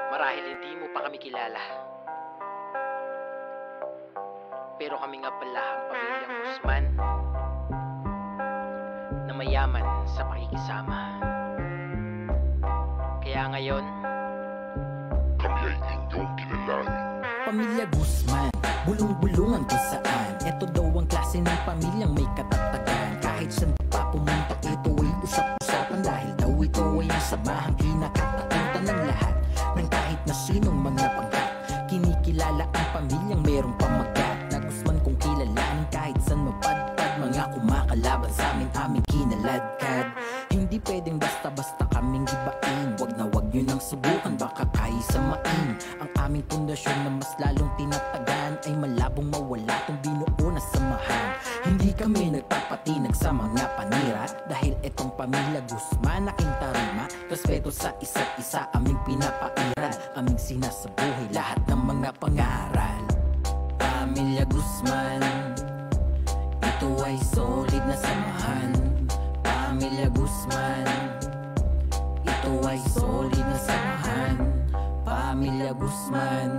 Marahil hindi mo pa kami kilala, pero kami nga pala ang pamilyang Guzman na mayaman sa pakikisama. Kaya ngayon, kami ay inyong kilalanin. Pamilya Guzman, bulong-bulungan kung saan. Ito daw ang klase ng pamilyang may katatagan. Kahit saan pa pumunta, ito ay usap-usapan. Dahil daw ito ay ang samahang kinakatakutan ng lahat, ng kahit na sinong mga pangkat. Kinikilala ang pamilyang merong pamagat na Guzman kung kilalanin kahit saan mapadpad. Mga kumakalaban sa amin, aming kinaladkad. Hindi pwedeng basta-basta kaming gibain. Wag na wag nyo nang subukan, baka kayo samain. Ang aming pundasyon na mas lalong tinatagan ay malabong mawala kung binuo na samahan. Hindi kami nagpapatinag sa mga panira, dahil etong pamilya Guzman aking tarima. Respeto sa isa't isa aming pinapairal, aming sinasabuhay lahat ng mga pangaral. Pamilya Guzman, ito ay solid na samahan. Pamilya Guzman, ito ay solid na samahan. Pamilya Guzman,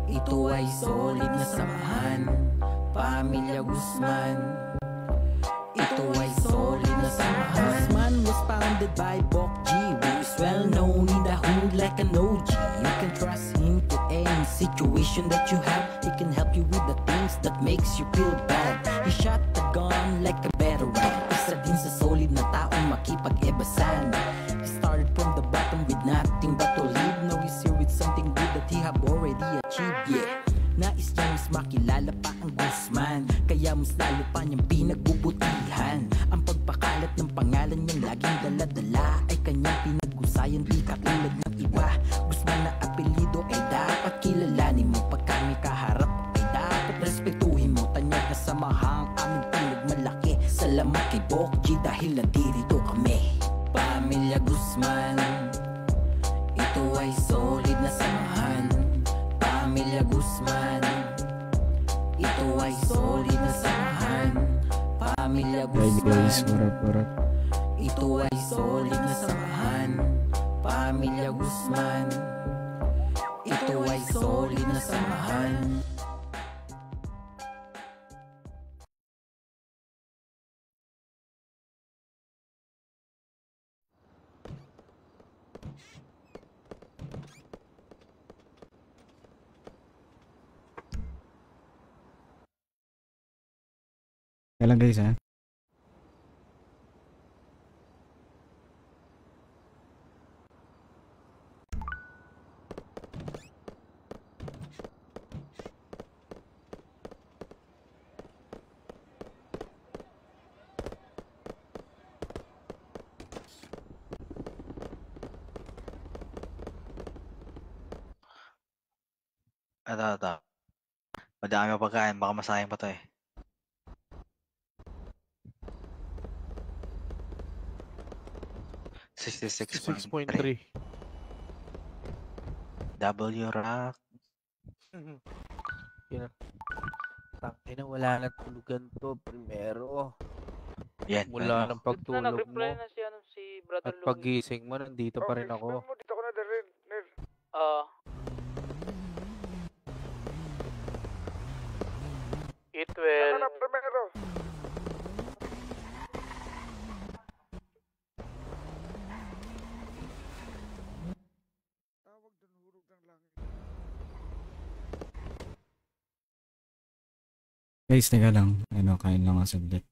ito ay solid na samahan. Pamilya Guzman, ito ay solid na samahan. Guzman was founded by Bok G, who is well known in the hood like an OG. You can trust him to any situation that you have. He can help you with the things that makes you feel bad. He shot the gun like a veteran. Isa din sa solid na taong makipag-ebasan. He started from the bottom with nothing but to live. Now he's here with something good that he have already achieved. Yeah, nais niya mas makilala pa ang Guzman, kaya mas lalo pa niyang pinagbubutihan. Ang pagpakalat ng pangalan niyang laging dala-dala ay kanyang pinag-usayan, di katulad ng iba. Guzman na apelido ay dapat kilalanin mo. Pag kami kaharap ay dapat respetuhin mo. Tanyag na samahang aming pinagmalaki. Salamat kay Bok G dahil nandirito kami. Pamilya Guzman, ito ay solid na samahan. Pamilya Guzman, ito ay solid na samahan. Pamilya Guzman, ito ay solid na samahan. Pamilya Guzman, ito ay solid na samahan. Kaya lang guys ha. Ito. Madami pa pagkain, baka masayang pa to eh. $66.3 W rack. Yan. Tangina, wala na tulugan to primero. Yan. Wala nang pagtulog mo. nag-reply na si Brother At pagising mo, nandito pa rin ako. Dito ko na rin. It will. Saka na primero. Tawag dun, hurog ng langit. Guys, teka lang. Ano, kain lang ako saglit.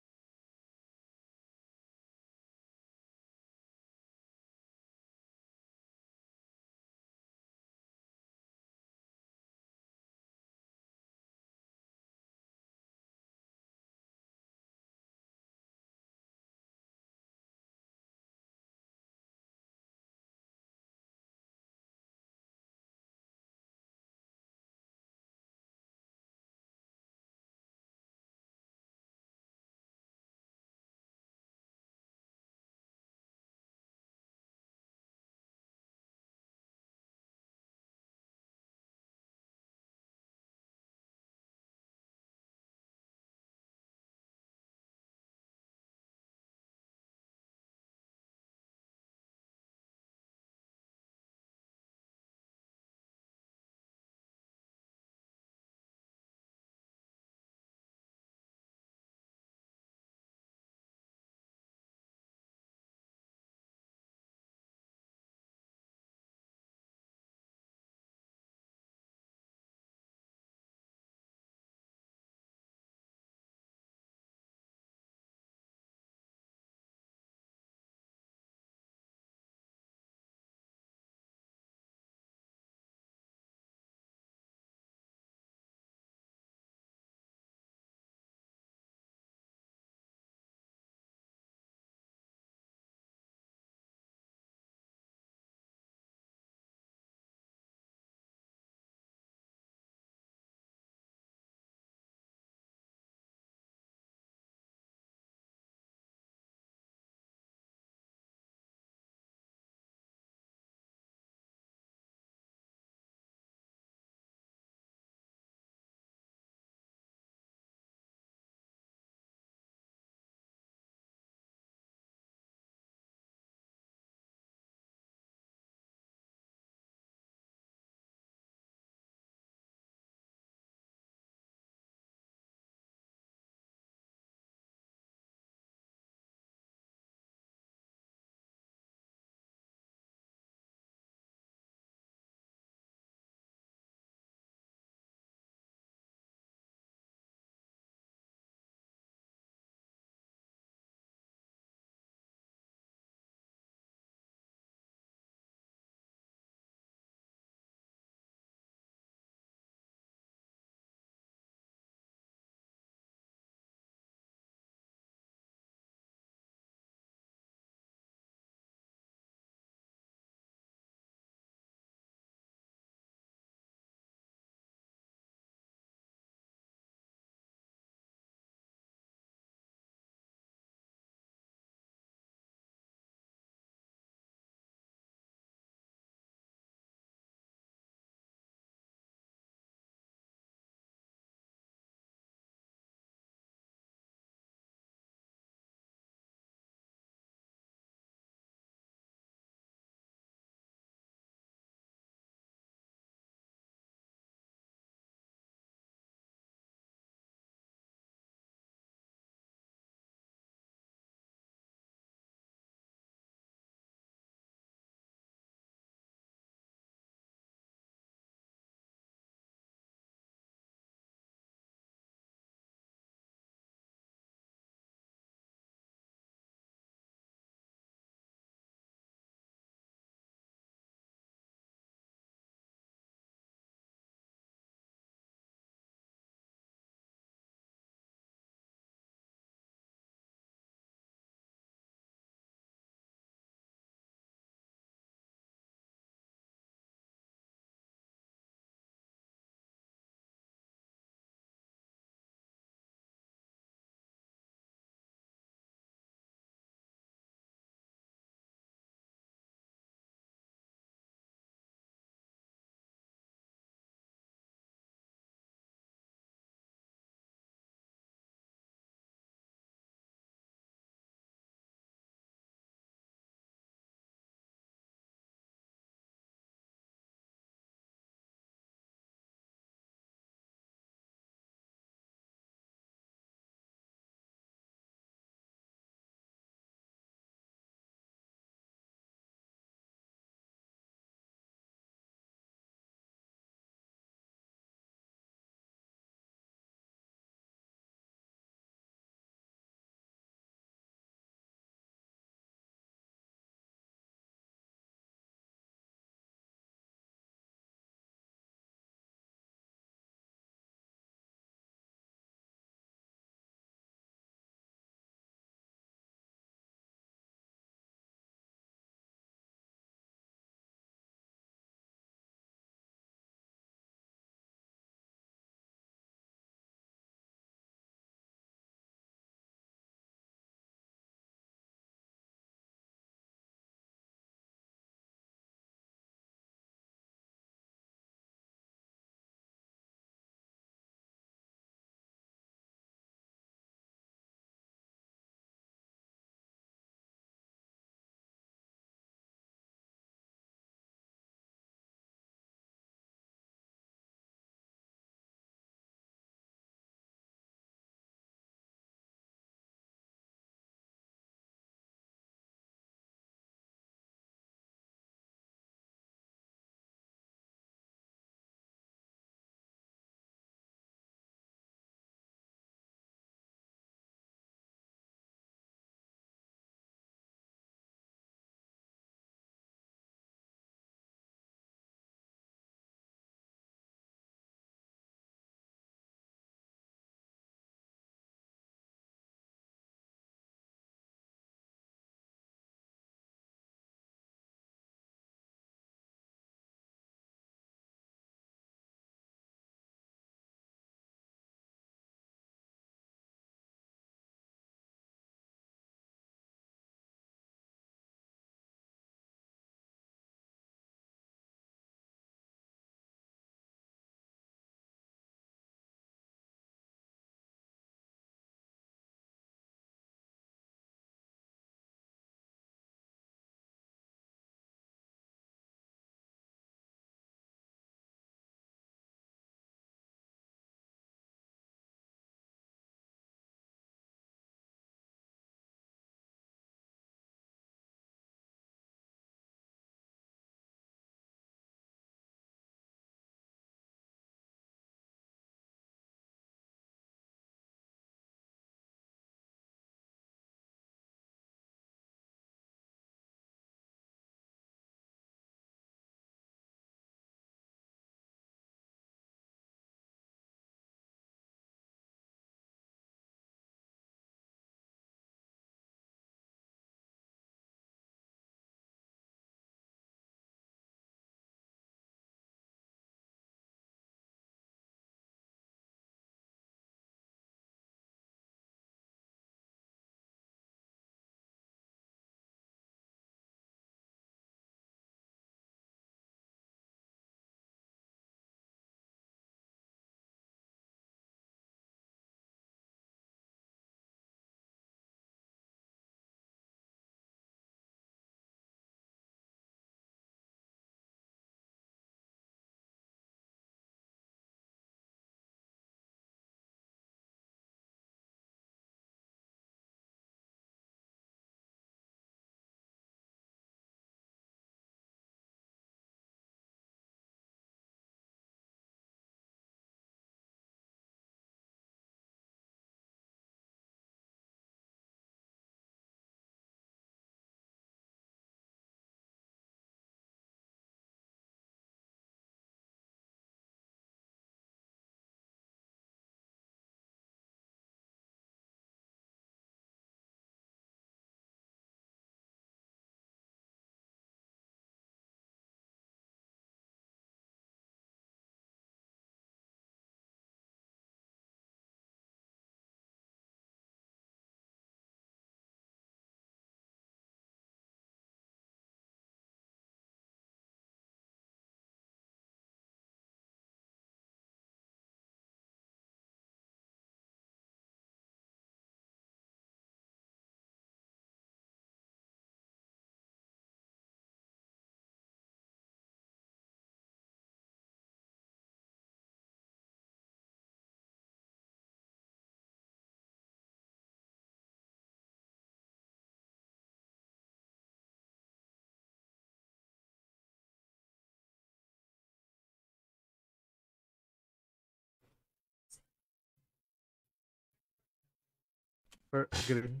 Green.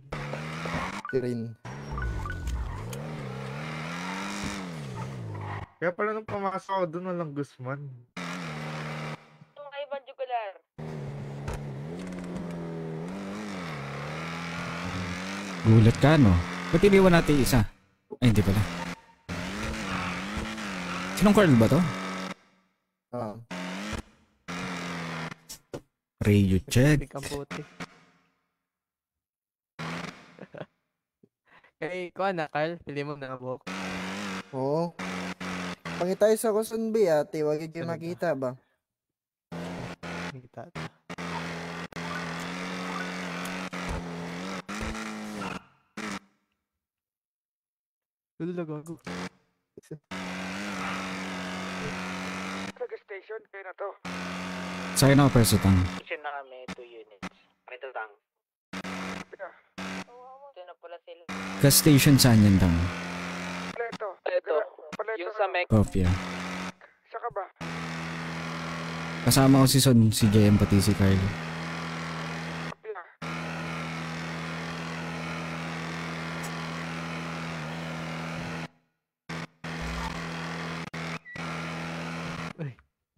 Green. Kaya pala nung pumasok ako doon, walang Guzman. Mga ibang jugular. Gulat ka, no? Ba't iniwan natin isa? Ay, hindi pala. Sinong Carl ba to? Radio check. Pick ang puti. Kay, kuha na, Carl. Pili mo na buhok. Oo. Pangitay sa Quezon B, ate. Wag kayo makita ba? Kita. Lulago. Nag-station, kayo na to. Sa'yo na ako, Perso Tang. Station na kami, 2 units. Ito lang. Ito na pala sila. Gas station saan yan, Tang? Paleto. Ito, Paleto. yung sa Mek. Kopya. Saka ba? Kasama ko si Son, si JM, pati si Carl.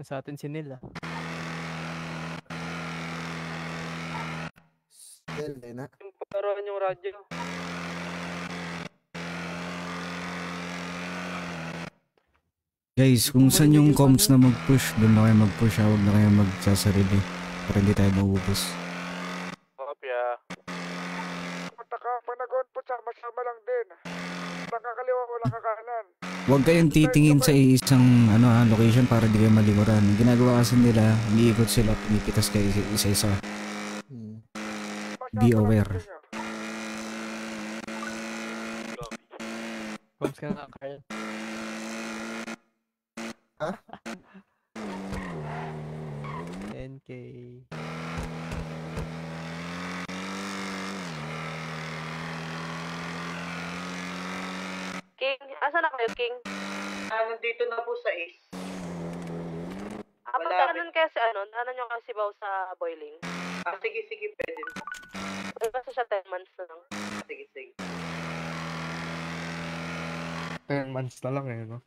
Nasa atin si Neil, ah. Still, na. Yung pagkaroon yung radyo. Guys, kung saan yung comms na mag-push, doon na kayo mag-push, huwag na kayo magsasarili. Para hindi tayo maubos. Kopya. Punta ka, pag nag-on po, sama-sama lang din. Walang kakaliwa, walang kakanan. Huwag kayong titingin sa isang location para di kayo malikuran. Ang ginagawa kasi nila, umiikot sila, pinipitas kayo isa-isa. Be aware. Comes ka nga, Carl. Ha? 10K. King, asan na kayo, King? Nandito na po sa Ace. Punta nun kaya si ano nyo kasi baw sa boiling? Sige, pwede. Kasi siya 10 months na lang. Sige. 10 months na lang eh, no?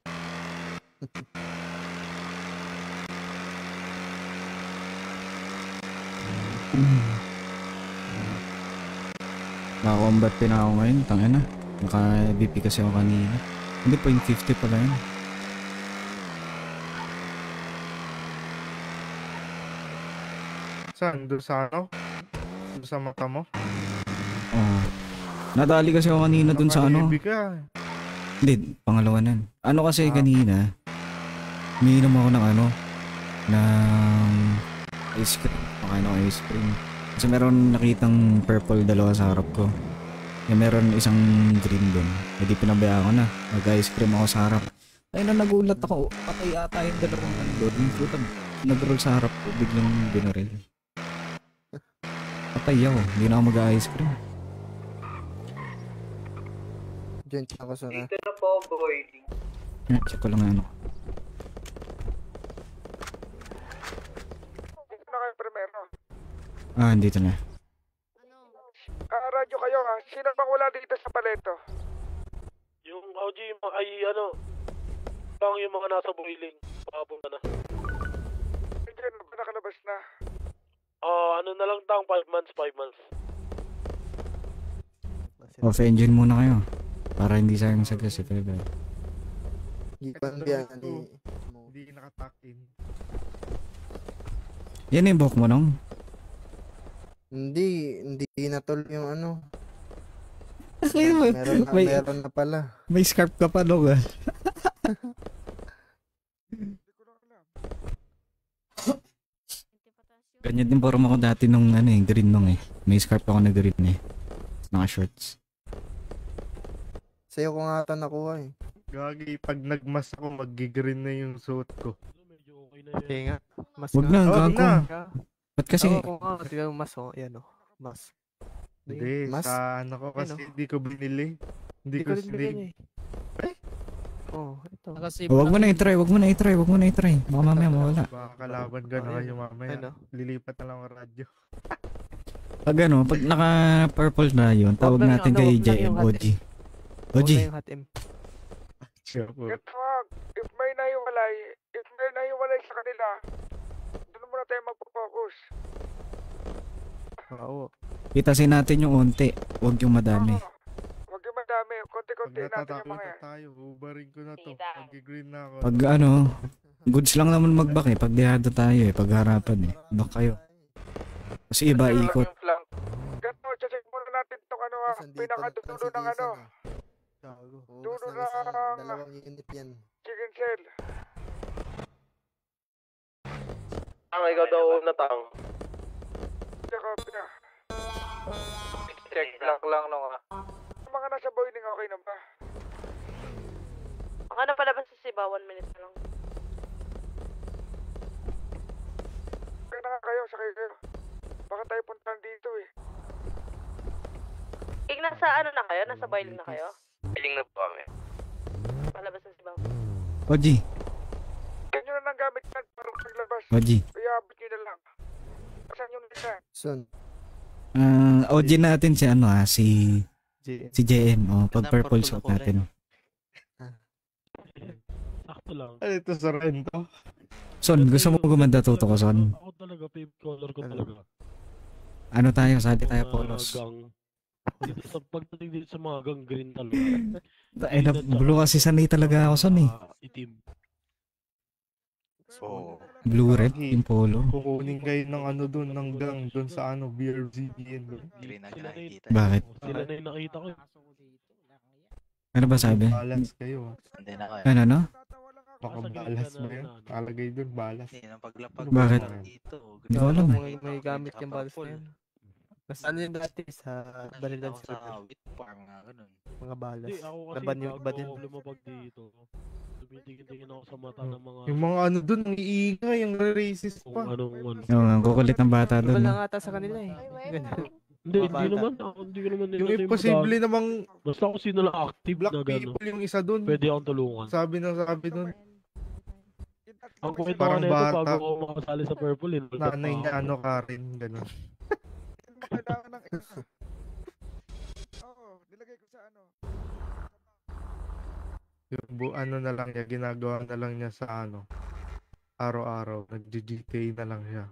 Naka-combat din ako ngayon, tangina. Naka-BP kasi ako kanina. Hindi, 0.50 pala yun. Saan? Doon sa ano? Doon sa mata mo? Oo. Nadali kasi ako kanina dun sa ano. Nakahibig ka. Hindi, pangalawa na yun. Ano kasi kanina, umiinom ako ng ng ice cream. Pakain ako ice cream. Kasi meron nakitang purple dalawa sa harap ko. Yung meron isang green dun. Hindi pinabayaan ko na. Nag-ice cream ako sa harap. Ay na nagulat ako. Patay ata yung dalawang doon. Putang nag-roll sa harap ko. Biglang binaril. Patay ako. Hindi na ako mag-ice cream. Joint ako sa na. Dito na po, boiling. Check ko lang ano. Dito na kayo primero. Dito na. Radyo kayo ha. Sino bang wala dito sa paleto? Yung OG, lang yung mga nasa boiling. Papunta na. Diyan ba nakalabas na? Ano na lang tang 5 months. Off engine muna kayo. Para hindi sayang sa gas si Feber. Hindi nakatak in. Yan yung buhok mo nung? Hindi natol yung ano. Meron na pala. May scarf ka pa nung Ganyan din forma ko dati nung green nung May scarf ako na green Naka shorts. Sa'yo ko nga ata nakuha Gagi, pag nagmas ako, mag-green na yung suit ko. Okay nga. Mas Wag na, gago. Ba't kasi? Oo nga, tignan mo mas yan mas. Hindi, Mas? sa ano ko kasi hindi ko binili. Hindi ko sling. Ito. Wag mo na i-try. Baka mamaya mawala. Baka kalaban ka na kayo mamaya. Lilipat na lang ang radyo. Pag ano, pag naka-purple na yun, tawag natin kay JM OG. OG. Ganito wag. If may nahiwalay sa kanila, doon muna tayo magpo-focus. Oo. Pitasin natin yung unti, huwag yung madami. Huwag yung madami. Konti-konti natin yung mga yan. tayo, ubarin ko na to. Mag-green na ako. Pag ano, goods lang naman mag-back eh, pag dihado tayo eh, pag harapan eh, back kayo. Kasi iba ikot. Ganito, check muna natin itong ano ha, pinakadulo ng ano. Dulo ng dalawang unit yan. chicken cell. Ang ikaw daw natang. Kopya. Check lang no nga. Mga nasa boiling, okay na ba? Ang ano palabas sa Siba, 1 minute na lang. Kaya na nga kayo, sakay kayo. Baka tayo puntahan dito eh. King, nasa ano na kayo? Nasa boiling na kayo? Piling na po kami. Palabas sa Siba. OG, Ganyan nyo na lang gamit yan para paglabas. OG. Iabot nyo na lang. Saan yung nila? Son. OG natin si ano si JM, pag purple suit natin. Sakto lang. Ano ito sa rento? Son, gusto mo gumanda tuto ko, Son? Ako talaga, favorite color ko talaga. Ano tayo, sali tayo polos. Dito sa pagdating dito sa mga gang green talaga. Ay, blue kasi sanay talaga ako, Son eh. Itim. Oo. Blue red, yung polo. Kukunin kayo ng ano doon, ng gang doon sa ano, BRGBN. Green na Sila na nakikita. Bakit? Sila na yung nakita ko. Ano ba sabi? Balas kayo. Hindi na kayo. Ano? Baka balas ba yan? Talagay doon, balas. Hindi nang paglapag. Bakit? Dito. Hindi ko alam eh. May gamit yung balas na yan. Mas ano yung dati sa balitan Sa sa wheat farm nga, ganun. mga balas. Hindi, ako kasi Laban yung iba din. bago lumabag dito. Tumitingin-tingin ako sa mata ng mga... Yung mga ano doon, ang iingay, yung racist Kung pa. anong ano. Oo nga, kukulit ng bata Iba doon. lang ata sa kanila eh. Hindi Bata. naman. Hindi ko naman Yung nila imposible namang basta kung sino lang active black na gano'n. people yung isa doon. Pwede akong tulungan. Sabi doon, Ang kwento Parang nga nito, bata. bago ako makasali sa Purple, nanay niya ano Karen, gano'n. Kailangan ng extra. Oo, nilagay ko sa ano. Yung ano na lang niya, ginagawa na lang niya sa ano, araw-araw, nag-GTA na lang siya.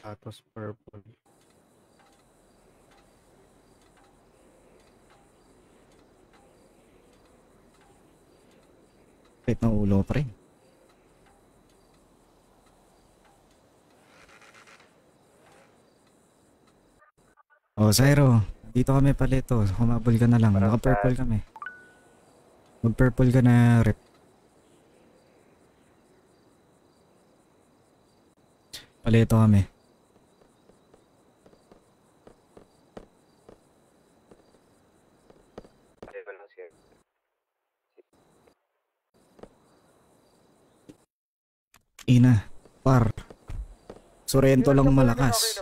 Tapos purple. Kahit ng ulo, pre. Oh, Zairo. Dito kami palito. Humabol ka na lang. Naka-purple kami. Mag-purple ka na, rep. Palito kami. Ina, par. Sorrento lang malakas.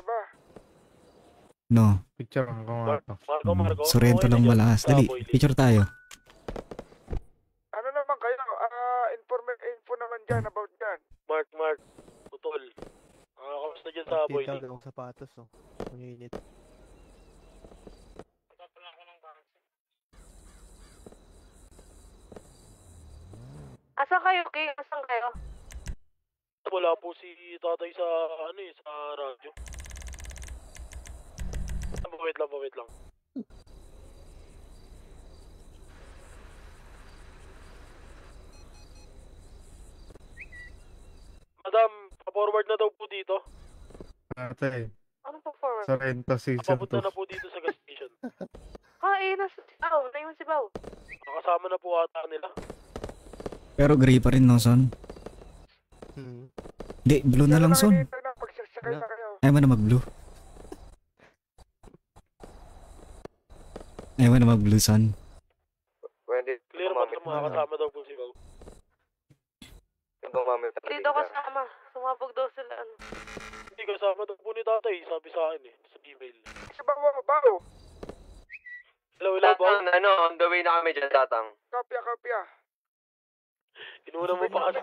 No, Picture ko nga to. Marco, Sorrento lang malakas. Dali, picture tayo. Ano naman kayo? Info naman dyan about dyan. Mark, putol. Kamusta dyan sa boiling? Tita, yung sapatos oh. Ang init. Asan kayo, King? Asan kayo? Wala po si tatay sa sa radyo. Wait lang. Madam, pa-forward na daw po dito. Ate, Ano pa forward? sa renta season Papunta 2. na po dito sa gas station. Nasa Sibaw. Naiwan Sibaw. Nakasama na po ata nila. Pero gray pa rin, no, Son? Hindi, blue na lang, Son. Pagsasakay na kayo. Ayaw mo na mag-blue. Ayaw mo na mag-blue, Son. Clear pa sa mga kasama daw po si Bao. Hindi daw kasama. Sumabog daw sila. Ano. Hindi kasama daw po ni tatay, sabi sa akin sa email. Bawo. Hello, Bao. On the way na kami dyan, Tatang. Kopya. Inuna mo pa kasi.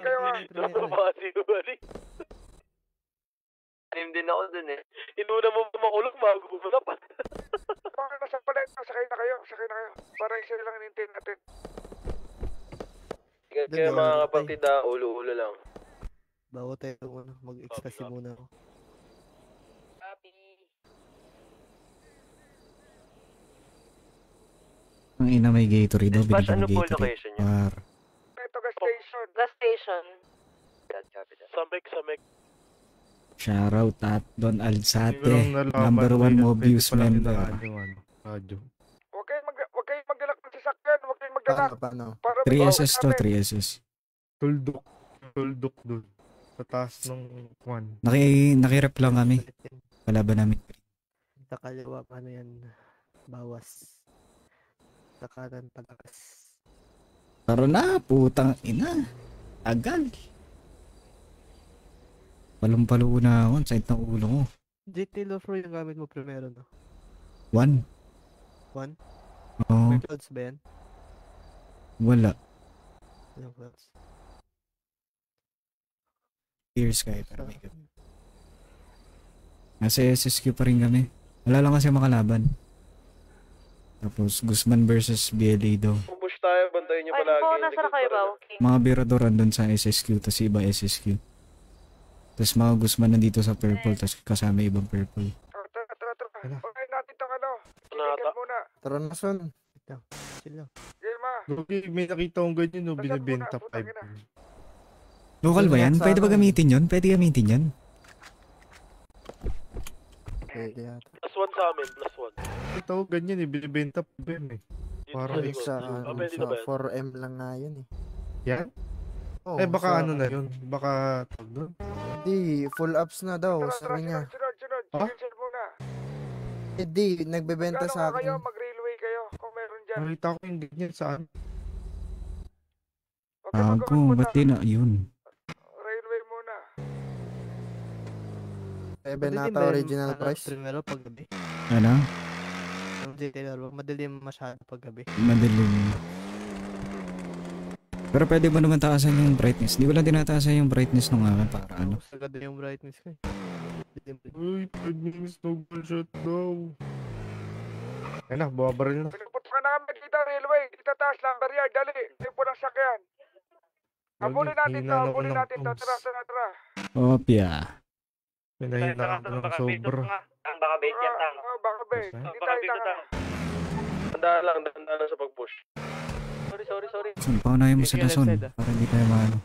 Inuna mo pa kasi. Anim din ako dun eh. Inuna mo pa makulong bago mo dapat. Baka nasa palit. Sakay na kayo. Para isa lang hinintay natin. Ingat kayo mga kapatid ha. Ulo-ulo lang. Bago tayo mag-ecstasy muna ako. Ang ina may Gatorade daw, Dispatch, binigyan ano ng po Gatorade. location niyo? Ito, gas station. Gas station. Samek. Shoutout at Don Hindi ko lang Alzate, nalaman number na 1 yun, Mobius pwede pala member. kailangan yung radyo. Huwag kayong magdalak ng sasakyan. Huwag kayong magdalak. Paano? Para 3SS to, 3SS. Tuldok dun. Sa taas ng kwan. Nakirep lang kami. Kalaban namin. Sa kaliwa, paano yan? Bawas. Sa kanan, pataas. Tara na, putang ina. Tagal. Palumpalo na ako, side ng ulo ko. GT Lofro yung gamit mo primero, no? 1. 1? Oo, May clouds ba yan? wala. Walang clouds. Clear sky, pero may gabi. Nasa SSQ pa rin kami. Wala lang kasi makalaban. Tapos Guzman versus BLA daw. Push tayo, bantayin niyo Ay, palagi. po, nasa na kayo ba? Okay. Mga birador andun sa SSQ, tapos iba SSQ. Tapos mga Guzman nandito sa purple, tapos kasama ibang purple. Tara. Pagkain natin itong ano. Ticket muna. Tara na, son. Chill lang. Girma. Gogi, may nakita akong ganyan no, binibenta muna, putang 5. Local ba yan? Pwede ba gamitin yun? Pwede gamitin yun? Pwede yata. Plus 1 sa amin, plus 1. Ito ganyan eh, binibenta pa ba eh. Para Dito Sa, pwede sa na ba yan? 4M lang nga yun eh. yan? Oo, Eh baka sa- ano na yun? Baka tag doon? Hindi, full ups na daw, sabi niya. Sunod. Ha? Cancel muna. Hindi, nagbebenta Gano'n sa nga kayo, akin. mag-railway kayo kung meron dyan. Nakita ko yung ganyan saan? Huwag kayo Ako, mag-uwan ba't di na yun? Railway muna. Bebe nata original price. Primero paggabi. Ano? Yung GT Lofro, madilim masyado paggabi. Madilim. Pero pwede mo naman taasan yung brightness. Di ko lang tinataasan yung brightness ng akin para ano. Sagad yung brightness ko eh. Dilim. Uy, pwede yung snowball shot daw. Ayun na, buwabaril na. Pinagpunta ka namin dito, railway. Dito taas lang, barrier, dali. Tempo ng sakyan. Habulin natin to, hihina habulin ako ng natin to. pumps. Tara. Opya. May nahina ako ng sobra. Ang baka bait yan, tang. Baka ba, hindi tayo tanga. Tandaan lang sa pag-push. Sorry. Son, paunahin mo sila, Left Son. side, ah. Para hindi tayo maano.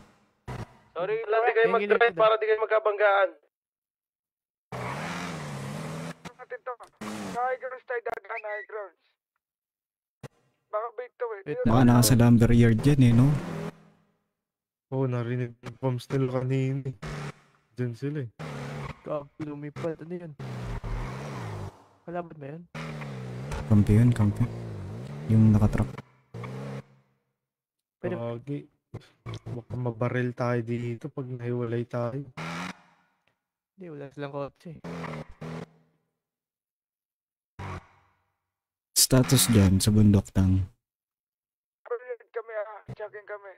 Sorry, Lang, di kayo mag-drive para di kayo magkabanggaan. Natin to. Sa high grounds tayo dadaan, high grounds. Baka bait to eh. Wait, Baka nasa lumber yard yan eh, no? Oo, narinig yung pumps nila kanina. Diyan sila eh. lumipad. Ano yun? Kalaban ba yun? Kampi. Yung nakatrap. Pwede- Pagi. Baka mabaril tayo dito pag nahiwalay tayo. Hindi, wala silang kotse. Status dyan sa bundok tang. Barrier kami checking kami.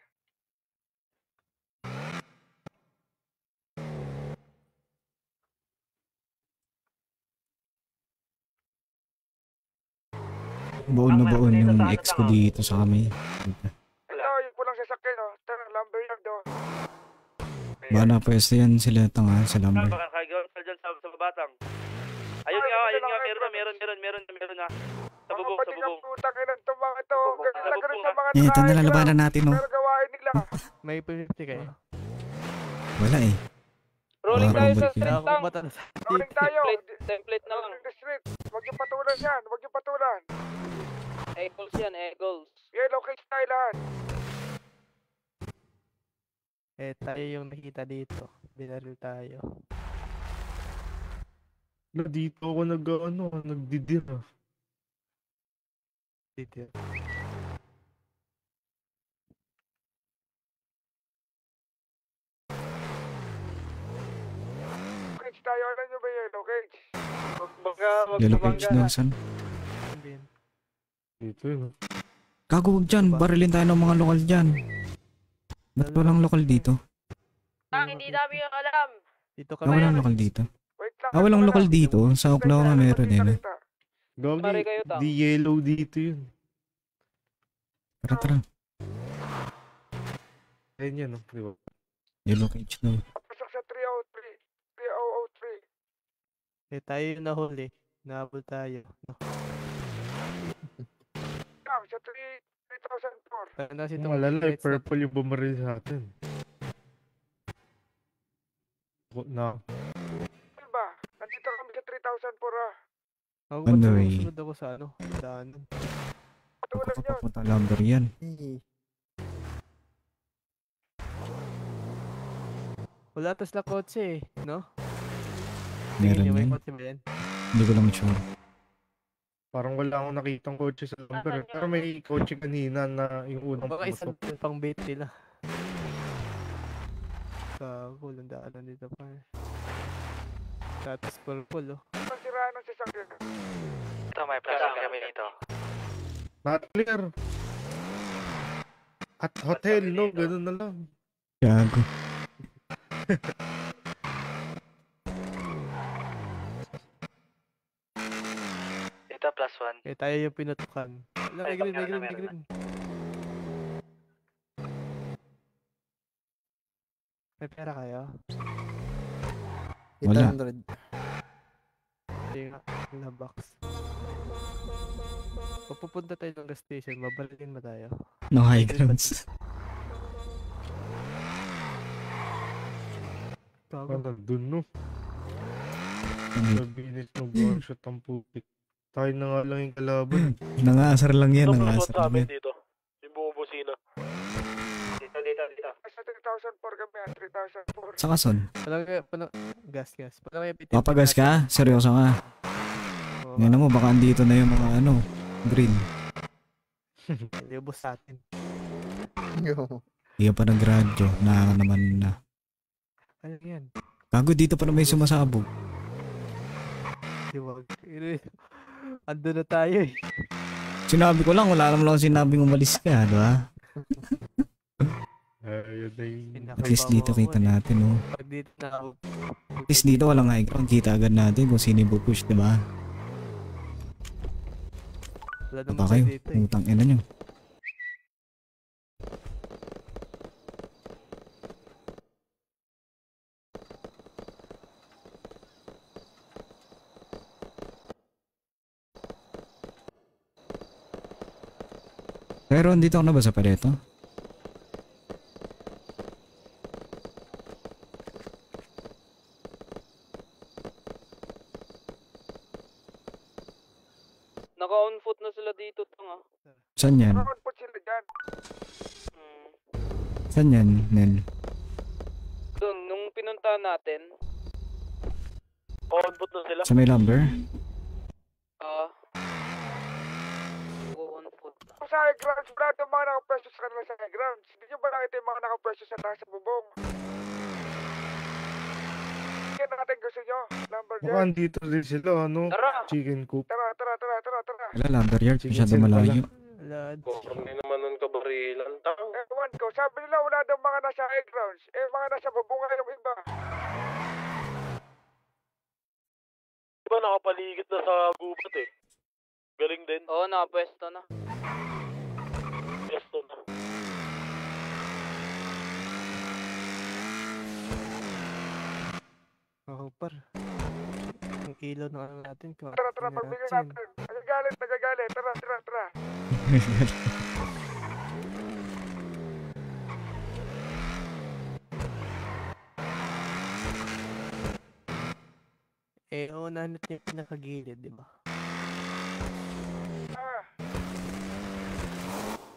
Baon na baon yung ex ko dito sa kami. Ito, yung pulang sasakyan Tara, lumber yard Baka na pwesto yan sila tanga sa lumber. Dyan sa babatang. Ayun nga, meron na. Sa bubong. Putang ina to mga to. Ganun sa mga Ito na lalabanan natin, no? Pero gawain nila. May 50 kayo. Wala eh. Rolling tayo sa Robert street, yan. tang. Rolling tayo. Template na lang. Rolling the street. Huwag yung patulan yan. Huwag yung patulan. Eagles yan, Eagles. Yellow cage tayo lahat. Eh, tayo yung nakita dito. Binaril tayo. Na dito ako nagdidir ah. Dito. Cage tayo. Alam nyo ba yellow cage? Yellow page daw, san? Dito yun. Gago, wag dyan. Barilin tayo ng mga lokal dyan. Ba't walang lokal dito? Hindi namin alam. Dito Ah, walang lokal dito. Ah, walang lokal dito. Sa Oklahoma meron eh. Gogi, di yellow dito yun. Tara. Ayun yan, no? Di ba? Yellow cage daw. Pasok sa 303. 3003. Eh, tayo yung nahuli. Nahabol tayo. No? Sa 3004. Kaya na si Malala, purple yung bumaril sa atin. Na. Ano ba? Nandito kami sa 3004 ah. Ako Ano eh? sunod ako sa ano? Daanan. Papunta lumber yan. Wala tas na kotse eh, no? Meron Tingin niyo, may yan. kotse ba yan? Hindi ko lang sure. Parang wala akong nakitang kotse sa lumber. Pero may kotse kanina na yung unang Baka isang pumasok. pang bait nila. Kagulang daanan dito pa eh. Tapos purple oh. Masiraan ng sasakyan. Ito, may plastic kami dito. Not clear. At hotel, no? Ganun na lang. Gago. Ito, +1. Eh tayo yung pinutukan. Wala, may green. May pera kayo? Wala. 800. Hindi nga, na box. Kung pupunta tayo ng gas station, mabalikin ba tayo? No high grounds. Ano, dun, no? Ano? Sabihin ng gunshot ang putik. Tayo na nga lang yung kalaban. Nangaasar lang yan. Ito, Nangaasar sa lang amin yan. dito. Yung bumubusina. Dito. Sa 3004 kami ah. 3004. Sa kason? Gas. Paano kaya pitin? Papagas ka? Seryoso ka? Oo. Ngayon mo, baka andito na yung mga ano, green. Liubos sa atin. Iyo pa nag-radyo. Na naman na. Ano yan? Gago, dito pa na may sumasabog. Diwag. Ando na tayo eh. Sinabi ko lang, wala naman lang sinabing umalis ka, di ba? Ayun na yung... At least dito kita natin, oh. Pag dito na ako. At least dito walang high ground. Kita agad natin kung sino yung pupush, di ba? Wala Baka naman kayo, tayo dito eh. utang ina nyo. Pero andito ako na ba sa Pareto? Naka-on foot na sila dito, tanga. Saan yan? Naka-on sila dyan. Saan yan, Nel? Doon, nung pinuntahan natin. On foot na sila. Sa may lumber? On foot. Sa high grounds, lahat ng mga nakapwesto sa kanila sa high grounds. Hindi nyo ba nakita yung mga nakapwesto sa taas sa bubong? Yan natin gusto nyo. Lumber Baka andito din sila, ano? Tara! Chicken coop. Tara. Wala, lumber yard. Sige, Masyado sir, malayo. Kami naman nun kabarilan. Tang. Ewan ko, sabi nila wala daw mga nasa high grounds. Eh, mga nasa bubungan yung iba. Diba nakapaligid na sa gubat eh. Galing din. Oo, nakapwesto na. Pwesto na. Oo, par. Ang ilaw na ano natin. Tara, pagbigay natin. Nagagalit. Tara. Eh, unahan natin yung pinakagilid, di ba?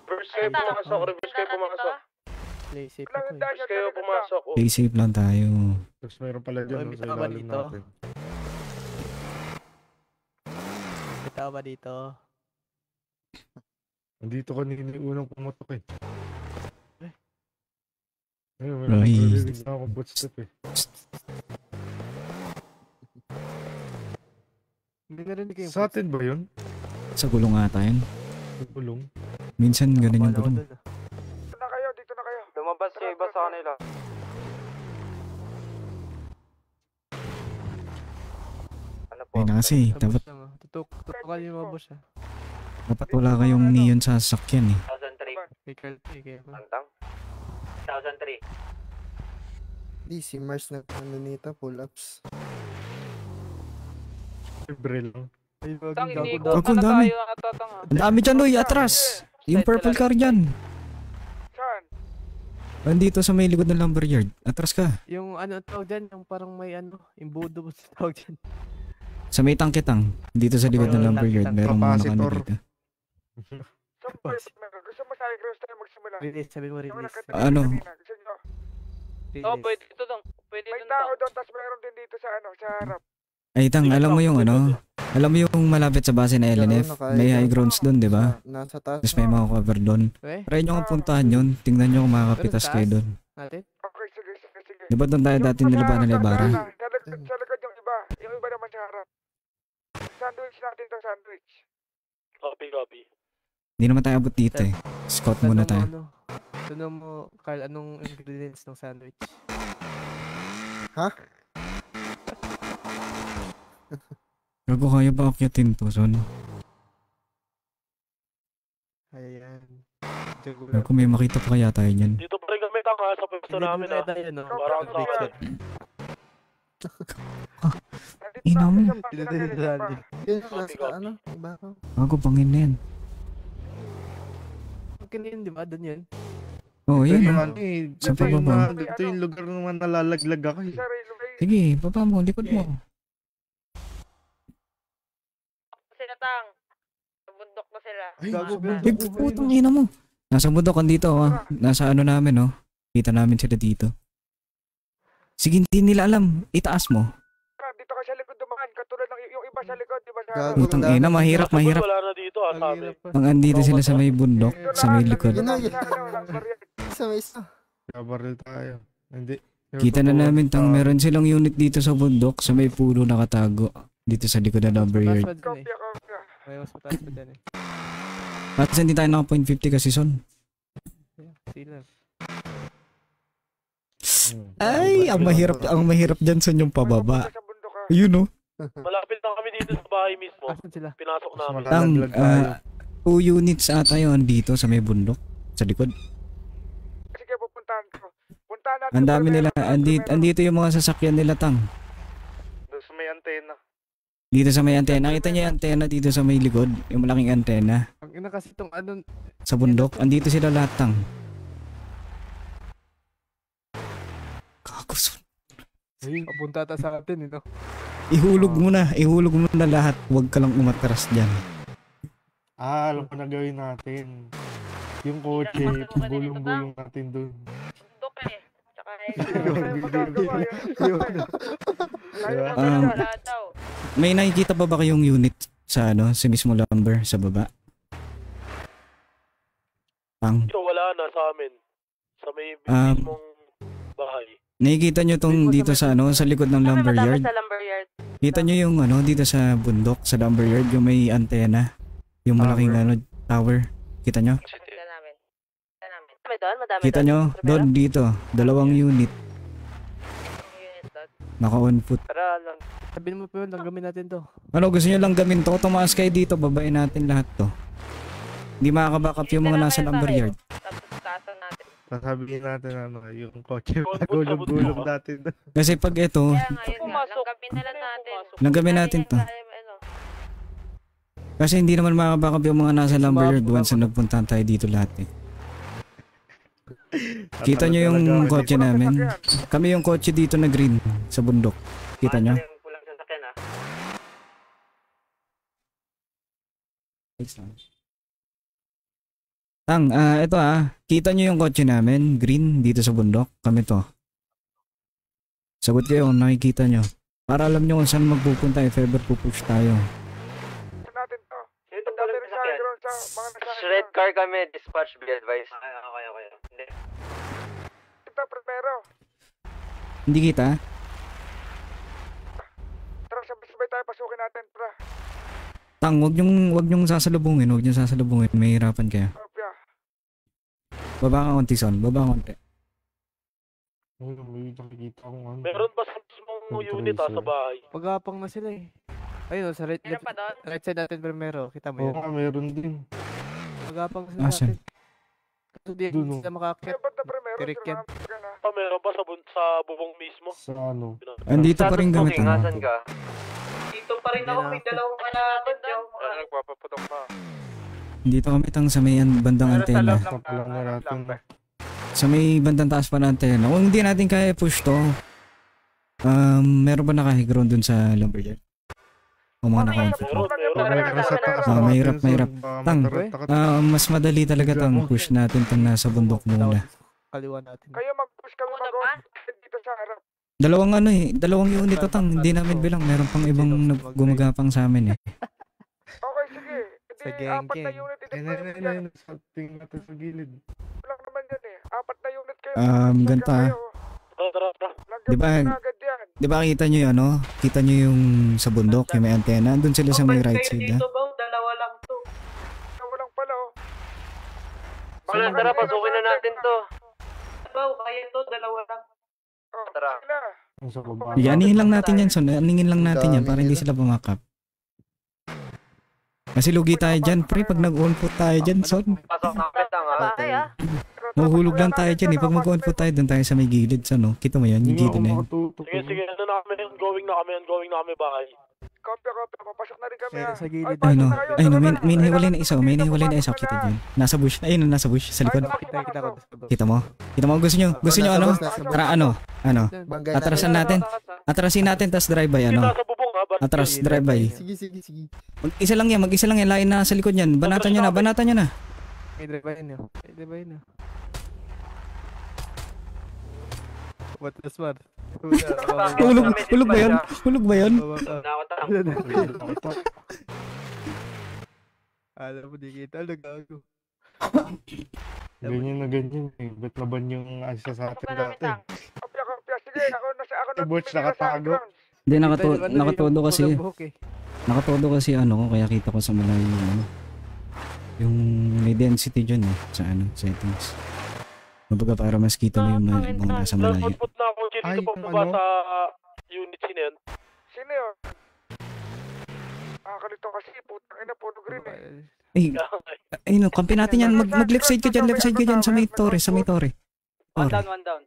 Reverse kayo pumasok. Play safe ako eh. Reverse kayo pumasok. Oh. Stay safe lang tayo. Tapos mayroon pala dyan, May sa tao ba ilalim dito? natin. May tao ba dito? Nandito kanina yung unang pumatok eh. Ayun, may Right. narinig na akong footstep eh. Hindi narinig kayo. Sa atin ba yun? Sa gulong ata yun. Sa gulong? Minsan ganun yung Wala ko gulong. dun, ah. Dito na kayo. Lumabas si sa kanila. Ano po? Ay na kasi, dapat, Tutukan yung mga boss, ha. dapat wala kayong neon sa sasakyan eh. 1003. Kay Carl, kay Antang? 1003. Di, si Mars na ano nito, pull-ups. Libre lang. Ay, wag Tang, yung inigo Gago, na ang dami. tayo natatang. Ang dami dyan, uy, atras! Yung purple car dyan. Saan? Nandito sa may likod ng lumberyard. Atras ka. Yung ano tawag dyan, yung parang may ano, imbudo mo sa tawag dyan. Sa may tangkitang. Dito sa likod ng lumberyard. Merong mga nakano Capacitor. dito. Saan po yung meron? Gusto mo sa cross tayo magsimula? Release, sabi mo Yung release. nakatira Ano? kanina, gusto nyo? Oh, pwede ito dong. Pwede May ito tao dong. doon, tapos meron din dito sa ano, sa harap. Ay, Tang, alam mo yung ano? Alam mo yung malapit sa base na LNF? May high grounds doon, di ba? Nasa taas. Tapos may mga cover doon. Okay? Try nyo nga puntahan yun. Tingnan nyo kung makakapitas kayo doon. Natin? Okay, sige, sige, sige. Di ba doon tayo dati nilabanan ni Ibarra? Sa likod yung iba. Yung iba naman sa harap. Sandwich natin to, sandwich. Copy. Hindi naman tayo abot dito eh. Scout muna tayo. Tanong mo, Carl, anong ingredients ng sandwich? Ha? Gago, kaya ba akyatin to, son? Ayan. Gago, may makita pa kaya tayo dyan. Dito pa rin kami tanga sa pwesto namin ha. Tayo, no? Parang sa akin. Ina mo. Yun, nasa ano, iba ko. Gago, pangin na yan. Okay na yun, di ba? Doon yun. Oo, yun. Sa Sa pababa. Ito yung lugar naman nalalaglag ako eh. Sige, baba mo, likod mo. Sila tang. Sa bundok na sila. Ay, putang ina mo. Nasa bundok dito, ah. Nasa ano namin, oh. Kita namin sila dito. Sige, hindi nila alam. Itaas mo. Dito ka sa likod dumaan, katulad ng yung iba sa likod, di ba? Sa Gago. Putang ina, mahirap. Wala na dito ha, sabi. Ang andito sila sa may bundok, sa may likod. Yun na, yun. Isa may isa. Kabaril tayo. Hindi. Kita na namin, Tang, meron silang unit dito sa bundok, sa may pulo nakatago. Dito sa likod ng lumberyard. May mas mataas pa dyan eh. Tapos hindi tayo naka .50 kasi, son. Sila. Ay, ang mahirap dyan sa yung pababa. Ayun, oh. Malapit lang kami dito sa bahay mismo. Asan sila? Pinasok namin. Tang, 2 units ata yun dito sa may bundok, sa likod. Sige, pupuntahan ko. Puntahan natin. Ang dami nila, andito yung mga sasakyan nila, Tang. Doon sa may antena. Dito sa may antena. Nakita niyo yung antena dito sa may likod, yung malaking antena. Ang ina kasi itong ano, Sa bundok, andito sila lahat, Tang. Kakusun. papunta ta sa atin, ito. Ihulog mo na lahat. Huwag ka lang umatras dyan. Alam ko na gawin natin. Yung kotse, bulong-bulong natin doon. Bundok eh. Tsaka May nakikita pa ba kayong unit sa ano, sa mismo lumber, sa baba? Tang. So wala na sa amin. Sa may mismong bahay. Nakikita nyo tong dito sa ano, sa likod ng lumberyard? Sa lumberyard. Kita nyo yung ano, dito sa bundok, sa lumberyard, yung may antena. Yung malaking ano, tower. Kita nyo? Kita nyo? Doon, dito. 2 unit. Naka-on foot. Sabihin mo pa yun, langgamin natin to. Ano, gusto nyo lang gamin to? Tumaas kayo dito, babain natin lahat to. Hindi makakabackup yung mga nasa lumberyard. Sasabihin natin ano, yung kotse gulong-gulong natin. Kasi pag ito, langgamin natin to. Kasi hindi naman makakabackup yung mga nasa lumberyard once na nagpuntahan tayo dito lahat eh. Kita nyo yung kotse namin. Kami yung kotse dito na green sa bundok. Kita nyo? Tang, ito kita nyo yung kotse namin, green, dito sa bundok. Kami to. Sagot kayo kung nakikita nyo. Para alam nyo kung saan magpupunta if ever pupush tayo. Red car kami, dispatch, be advised. Okay. Hindi. Ito, primero. Hindi kita? Tara, sabay tayo, pasukin natin, pra. Tang, wag nyong sasalubungin, May hirapan kayo. Baba ka konti, son. Baba ka konti. Ayun, may nakikita akong ano. Meron ba sa mismong unit sa bahay? Pagapang na sila eh. Ayun, sa right side natin primero. Kita mo Oo yun. nga, meron din. Pagapang sila Asan? natin. Kasi di sila makakit. Tirik yan. Meron ba sa bubong mismo? Sa ano? Andito pa rin gamit ano. Dito pa rin ako, may dalawang kalakad daw. Nagpapaputok na. Dito kami tang sa may bandang antena. Papalang na natin. Sa may bandang taas pa ng antena. Kung hindi natin kaya push to, meron ba naka-ground dun sa lumberyard? O mga naka-info? Mahirap. Tang, mas madali talaga tang push natin tang nasa bundok muna. Kaliwa natin. Kayo mag-push kami dito sa harap. Dalawang unit to tang, hindi namin bilang. Meron pang ibang gumagapang sa amin eh. Okay, sige. Sa Hindi, apat na geng-geng. unit. Ayun, tingin natin sa gilid. Lang naman yan eh. Apat na unit kayo. Ganito ah. Di ba kita nyo yung ano? Kita nyo yung sa bundok, yung may antena? Doon sila sa may right side ah. Dito ba? Dalawa lang to. Dalawa lang pala oh. Tara, pasukin na natin to. Baw, kaya to, dalawa lang. Tara. Sa baba. Sige, aningin lang natin yan, son. Aningin lang natin yan para hindi sila bumakap. Kasi lugi tayo dyan, pre. Pag nag-on foot tayo dyan, son. Pasok na kita nga. Mahuhulog lang tayo dyan eh. Pag mag-on foot tayo, doon tayo sa may gilid, son. No? Kita mo yan, yung gilid na yan. Sige, ano na kami, going na kami bahay. Kopya, papasok na rin kami ha. Sa gilid. Ayun, may nahiwalay na isa, kita dyan. Nasa bush, ayun, nasa bush, sa likod. Kita mo? Gusto nyo ano? Tara, ano? Atrasin natin, tas drive-by, ano? Atras, drive-by. Sige. Mag-isa lang yan, lain na sa likod yan. Banatan nyo na. May drive-by nyo. What the smart? Hulog ba yun? Alam mo, di kita. Nagago. Ganyan eh. Ba't naban yung isa sa atin dati? Kopya. Sige, ako na. Butch, nakatago. Hindi, nakatodo kasi ano, kaya kita ko sa malayo yung ano. Yung may density dyan eh, sa ano, settings. Mabaga para mas kita mo yung mga nasa malayo. Nag-put na ako dito pababa sa unit yun. Sino yun? Kalito kasi, putang ina, puro green eh. Ayun, kampi natin yan. Mag-left side ka dyan sa may tore. One down.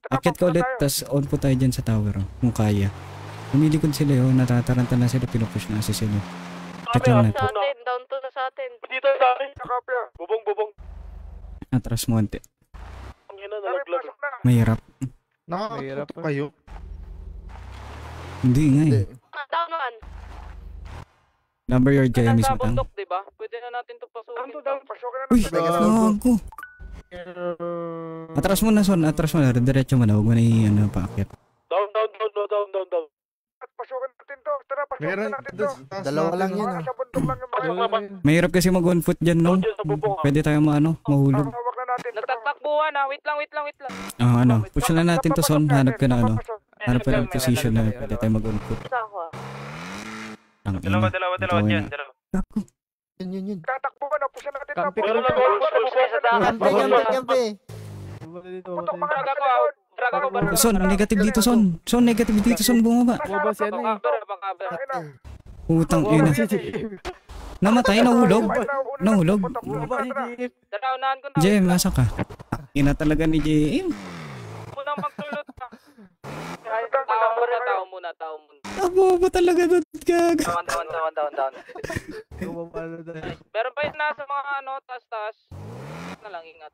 Akit ka ulit, tas on po tayo dyan sa tower, oh, kung kaya. Lumilikod sila yun, natataranta na sila, pinupush na kasi sila. Check lang natin. Down to na sa atin. Dito sa akin. Bubong. Atras mo ante. Ang ina, nalaglag. Mahirap. Nakakatuto kayo. Hindi nga eh. Down one. Number yard kaya mismo tang. Bundok, diba? Pwede na natin to pasukin. Uy, gago. Atras mo na, son. Diretso mo na. Huwag mo na paakit. Down. Pasukin natin to. Tara, Meron, natin to. Dalawa lang yan ah. Sa bundok lang yung Mahirap kasi mag-on foot dyan, no? Pwede tayo mahulog. Nagtatakbuhan ha. Wait lang. Push na natin to, son. Hanap ka na ng position na pwede tayo mag-on foot. Dalawa dyan. Gago. Yun. Tatakbo ka na, push natin na. Kampi. Drag ako ba? Son, negative dito, son. Negative dito, son. Bumaba. Bumaba siya na eh. Utang ina. Namatay, nahulog. Daraunahan ko na. JM, nasa ka? Ina talaga ni JM. Muna magtulot ka. Tao muna. Abo ba talaga doon? Gag. Down. Meron pa yun nasa mga taas. Na lang, ingat.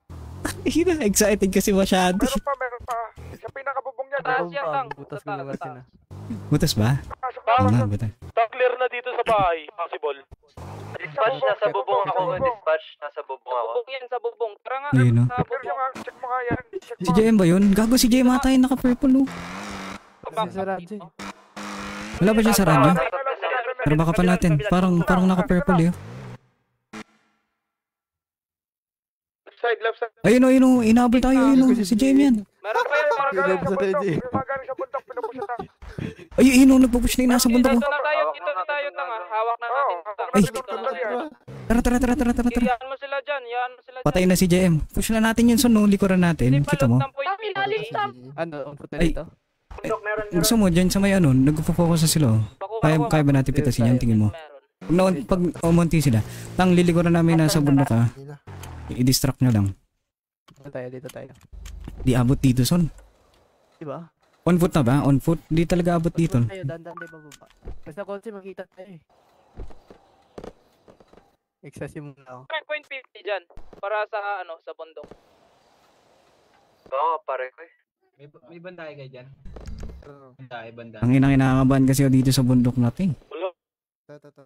Excited kasi masyado. Meron pa. Sa pinakabubong niya. Taas yan lang. Butas mo naman sila. Butas ba? Oo nga, butas. Clear na dito sa bahay, possible. Dispatch, nasa bubong ako. Bubong yan, sa bubong. Tara nga, Ayun, no? sa bubong. Check mo nga yan. Si JM ba yun? Gago si JM ata yung naka-purple, oh. Wala ba siya sa radyo? Pero baka pa natin. Parang naka-purple, eh. Left side. Ayun, inabol tayo, si JM yan. Meron pa yan. Magaling sa bundok, pinupush na. Ayun, nagpupush na yung nasa bundok, oh. Dito na tayo, tanga. Hawak na natin. Ay. Tara. Iyaan mo sila dyan. Patay na si JM. Push na natin yun, son, no? Likuran natin. Kita mo? Ano, ang puta Ay. dito? Gusto mo, dyan sa may ano, nagpo-focus na sila. Kaya ba natin pitasin yan? Tingin mo. Pag umunti sila, lilikuran namin nasa bundok ha. I-distract nyo lang. Dito tayo. Di abot dito, son. Diba? On foot na ba? On foot? Di talaga abot dito. Tayo, dandan tayo bababa. Basta kotse makita tayo eh. Excessive muna ako. 5.50 dyan. Para sa sa bundok. Oo, pare ko eh. May bandahe kayo dyan? Banda. Ang kinakabahan kasi ako dito sa bundok natin. Ito.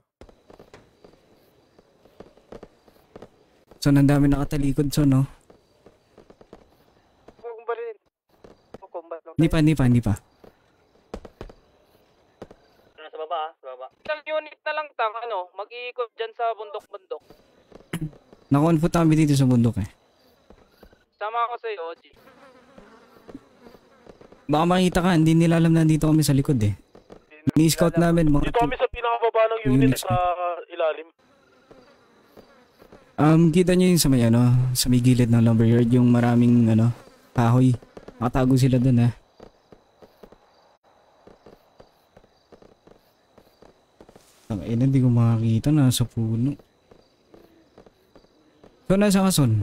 So, nandami nakatalikod, so, no? Hindi pa. Sa baba. Isang unit na lang tang, mag-iikot dyan sa bundok-bundok. Naka-on foot kami dito sa bundok eh. Sama ako sa'yo, OG. Baka makita ka, hindi nila alam na dito kami sa likod eh. Ni-scout namin mga... Dito kami sa pinakababa ng unit sa ilalim. Kita nyo yun sa may sa may gilid ng lumberyard, yung maraming kahoy. Nakatago sila dun eh. Hindi ko makakita, nasa puno. So, nasa ka, son?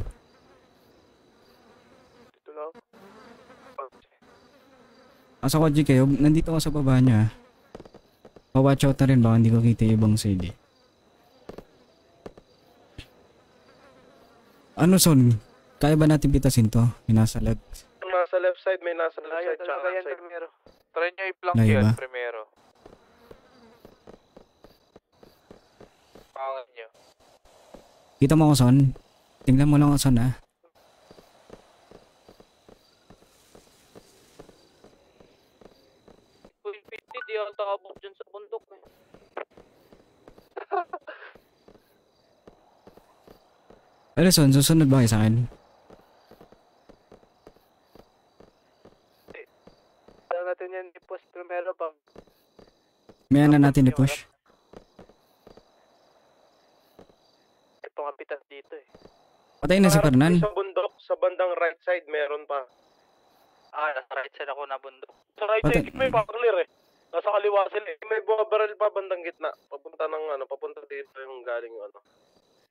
Dito lang. Asa ko, kayo, nandito ako sa baba niya. Pa-watch out na rin, baka hindi ko kita yung ibang side eh. Ano, son? Kaya ba natin pitasin to? Yung nasa left? Nasa left side, may nasa left side. Tsaka right side. Try nyo i-plank Layo yan, ba? primero. Pangan nyo. Kita mo ako, son? Tingnan mo lang ako, son, ha? Uy, 50, di ako takabok dyan sa bundok eh. Ano, son? Susunod ba kayo sa akin? Kaya natin yan i-push primero pag... May na natin i-push. Ito ang pitas dito eh. Patay na si Fernan. Sa bundok, sa bandang right side, meron pa. Nasa right side ako na bundok. Sa right side, may pa-clear eh. Nasa kaliwa sila eh. May bumabaril pa bandang gitna. Papunta dito yung galing yung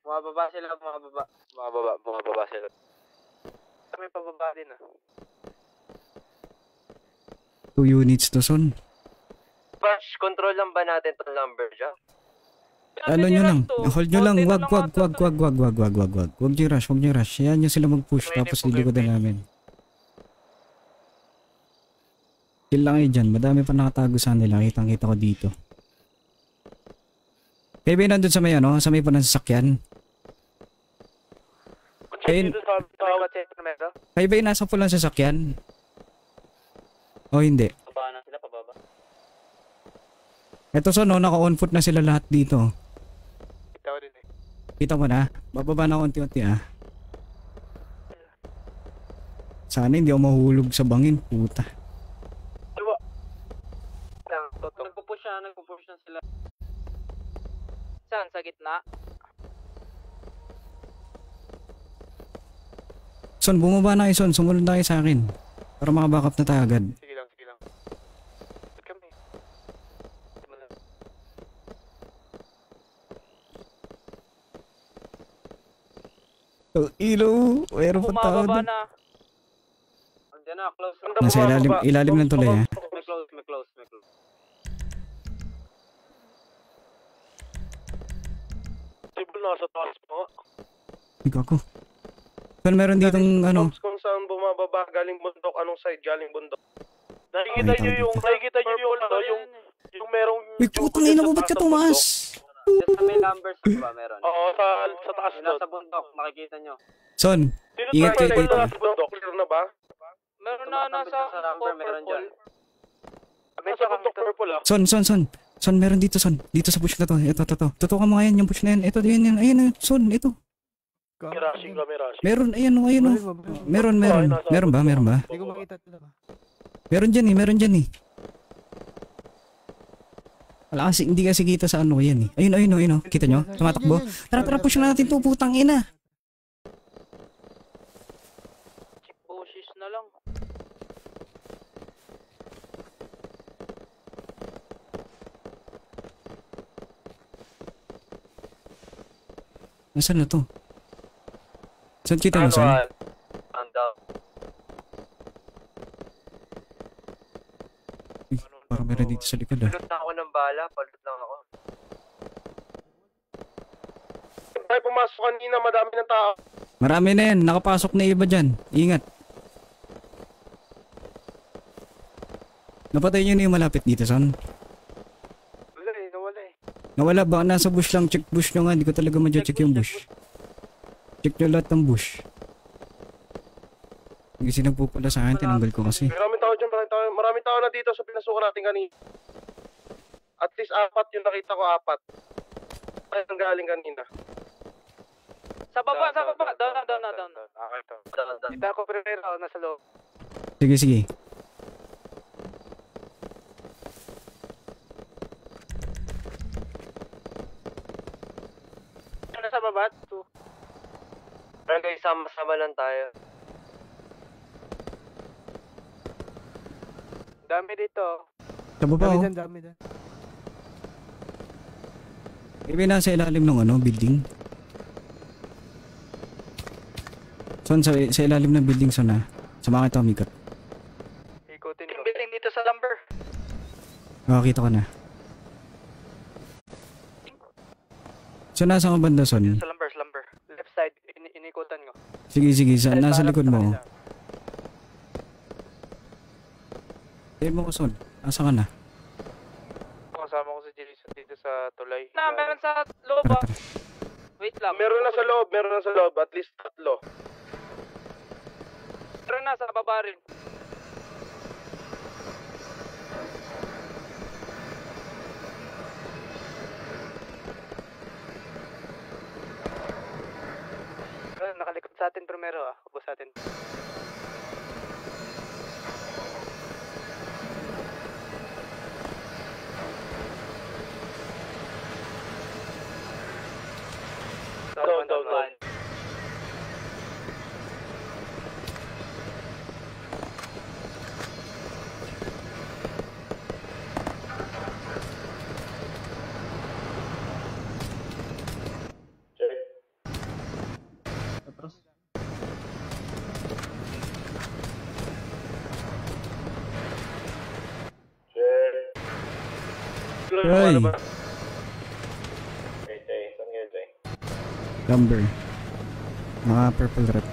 Bumababa sila. Bumababa sila. May pababa din ah. 2 units to, son. Bash, control lang ba natin itong lumberjack? Ano nyo lang, hold nyo lang, wag. Wag nyo rush. Yan nyo sila mag-push, tapos lilikodan namin. Chill lang kayo dyan, madami pa nakatago sa nila, kitang-kita ko dito. Kayo ba nandun sa may sa may pa ng sasakyan? Kayo ba nasa pulang sasakyan? O hindi? Pababa na sila, pababa. Eto, son, naka-on foot na sila lahat dito. Kita ko din eh. Kita mo na? Bababa na unti-unti Sana hindi ako mahulog sa bangin, puta. Nagpo-push na sila. Saan? Sa gitna? Son, bumaba na kayo, son. Sumunod na kayo sa akin. Para makabackup na tayo agad. Sige lang. Kami. Ilaw, meron pa tao Bumababa doon. na. Andiyan na, close. Nasa ilalim ng tulay May close. Sibol nasa taas pa nga. Ikaw ko. Son, meron ditong Kung saan bumababa, galing bundok, anong side galing bundok? Nakikita nyo yung merong... Uy, putang ina mo, ba't ka tumaas? Sa may numbers ba meron? Oo, sa taas doon. Nasa bundok, makikita nyo. Son, ingat kayo dito. Nasa bundok, clear na ba? Meron na nasa number, meron dyan. Nasa bundok purple ah. Son, meron dito, son. Dito sa bush na to. Ito. Tutukan mo nga yan, yung bush na yan. Ito, yan. Ayan, son, ito. May rushing. Meron, ayan o. Meron ba? Hindi ko makita talaga. Meron dyan eh. Wala kasi, hindi kasi kita sa ano yan eh. Ayun. Kita nyo? Tumatakbo. Tara, push na natin to, putang ina. Pushes na lang. Nasaan na to? Saan kita mo, Son? Parang meron dito sa likod ah. Palot na ako ng bala, palot lang ako. Tayo pumasok kanina, madami ng tao. Marami na yan, nakapasok na iba dyan. Ingat. Napatay nyo na yung malapit dito, Son? Nawala eh. Nawala ba? Nasa bush lang, check bush nyo nga. Hindi ko talaga madya-check yung bush. Check nyo lahat ng bush. Kasi nagpupula sa akin, tinanggal ko kasi. Maraming tao dyan, maraming tao na dito sa pinasukan natin kanina. At least 4 yung nakita ko, 4. Ay, ang galing kanina. Sa baba. Down. Kita ko Pereira, nasa loob. Sige. Nasa baba? Barangay, sama-sama lang tayo. Dami dito. Sa baba oh. Dami dyan. Iba nasa ilalim ng building. Son, sa ilalim ng building, Son ha. Sama kita umikot. Ikutin ko. Building dito sa lumber. Makakita ko na. So, nasa ka banda, Son? Sa lumber. Left side, inikutan ko. Sige. Nasa likod mo. Tayo mo ko, Son. Asa ka na? Kasama ko si Jason dito sa tulay. Meron sa loob ah. Wait lang. Meron na sa loob. At least 3. Meron na sa baba rin. Nakalikot sa atin primero ah. Ubos sa atin. Down. Hey! Lumber. Mga purple red.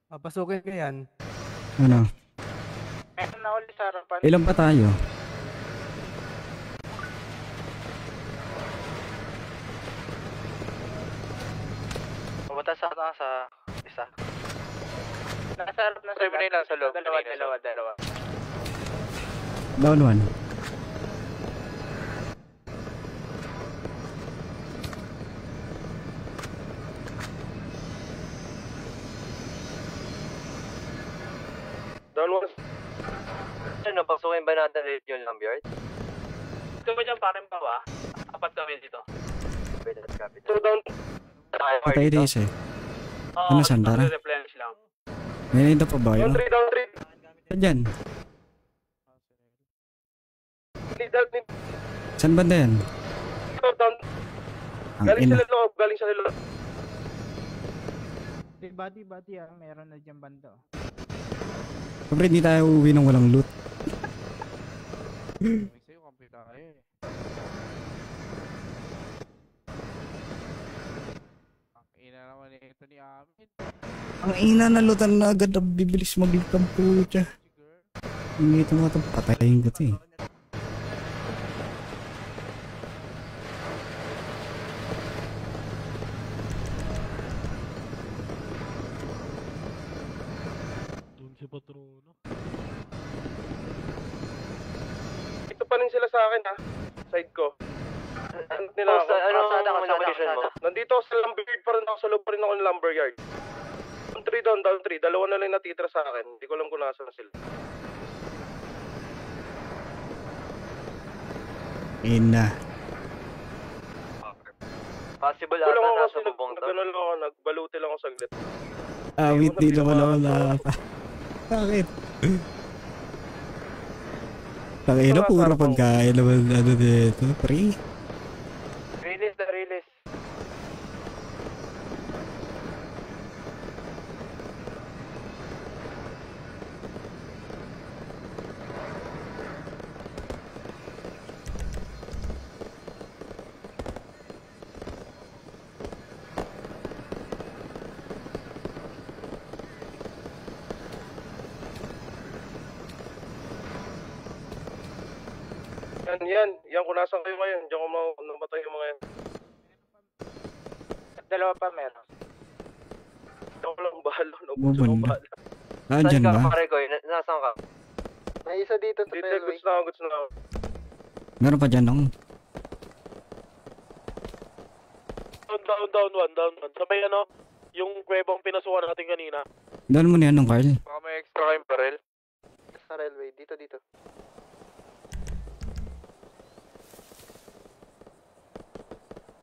Papasukin ka yan. Ano? Meron na ulit sa harapan. Ilan pa tayo? Pumunta sa isa. Nasa harap na sa loob. Dalawa. Down 1. Down 1. Ano, pasukin ba natin ulit yung lumberyard? Ito ba dyan parang bawa? 4 kami dito. So down. Patay din isa eh. Ano, Sandara? Replenish lang. May nito pa ba yun? Down 3. Saan dyan? Down. Saan banda yan? Down. Ang Galing ina. sa loob. Bati ah, meron na dyan banda. Siyempre hindi tayo uuwi ng walang loot. Sa'yo, complete tayo eh. Ang ina naman ito ni Amin. Ang ina na lootan na agad na bibilis mag-loot ang pucha. Hindi ito mga ito, patayin ko ito eh. Patrono. Ito pa rin sila sa akin ha. Side ko. Nila ako. Ano ang location mo? Nandito ako sa lumberyard pa rin ako. Sa loob pa rin ako ng lumberyard. Down 3. Dalawa na lang natitira sa akin. Hindi ko alam kung nasaan sila. Ina. Possible Kulang ata ako nasa kasi bubong to. nag-ano lang ako, nagbaluti lang ako saglit. Awit din naman ako na. Bakit? Tangina, puro pagkain naman ano dito. Pre. Release na release. Yan kung nasan kayo ngayon. Diyan ko namatay yung mga yan. Dalawa pa meron. Ako lang bahala. Bubon na. Nandyan Saan ka, ba? pare ko? Nasaan ka? May isa dito sa Dito, railway. goods na ako. Meron pa dyan nung. Down 1. Sabay ano, yung kwebang pinasukan natin kanina. Doon mo na yan nung Carl. Baka may extra kayong barrel. Sa railway. Dito.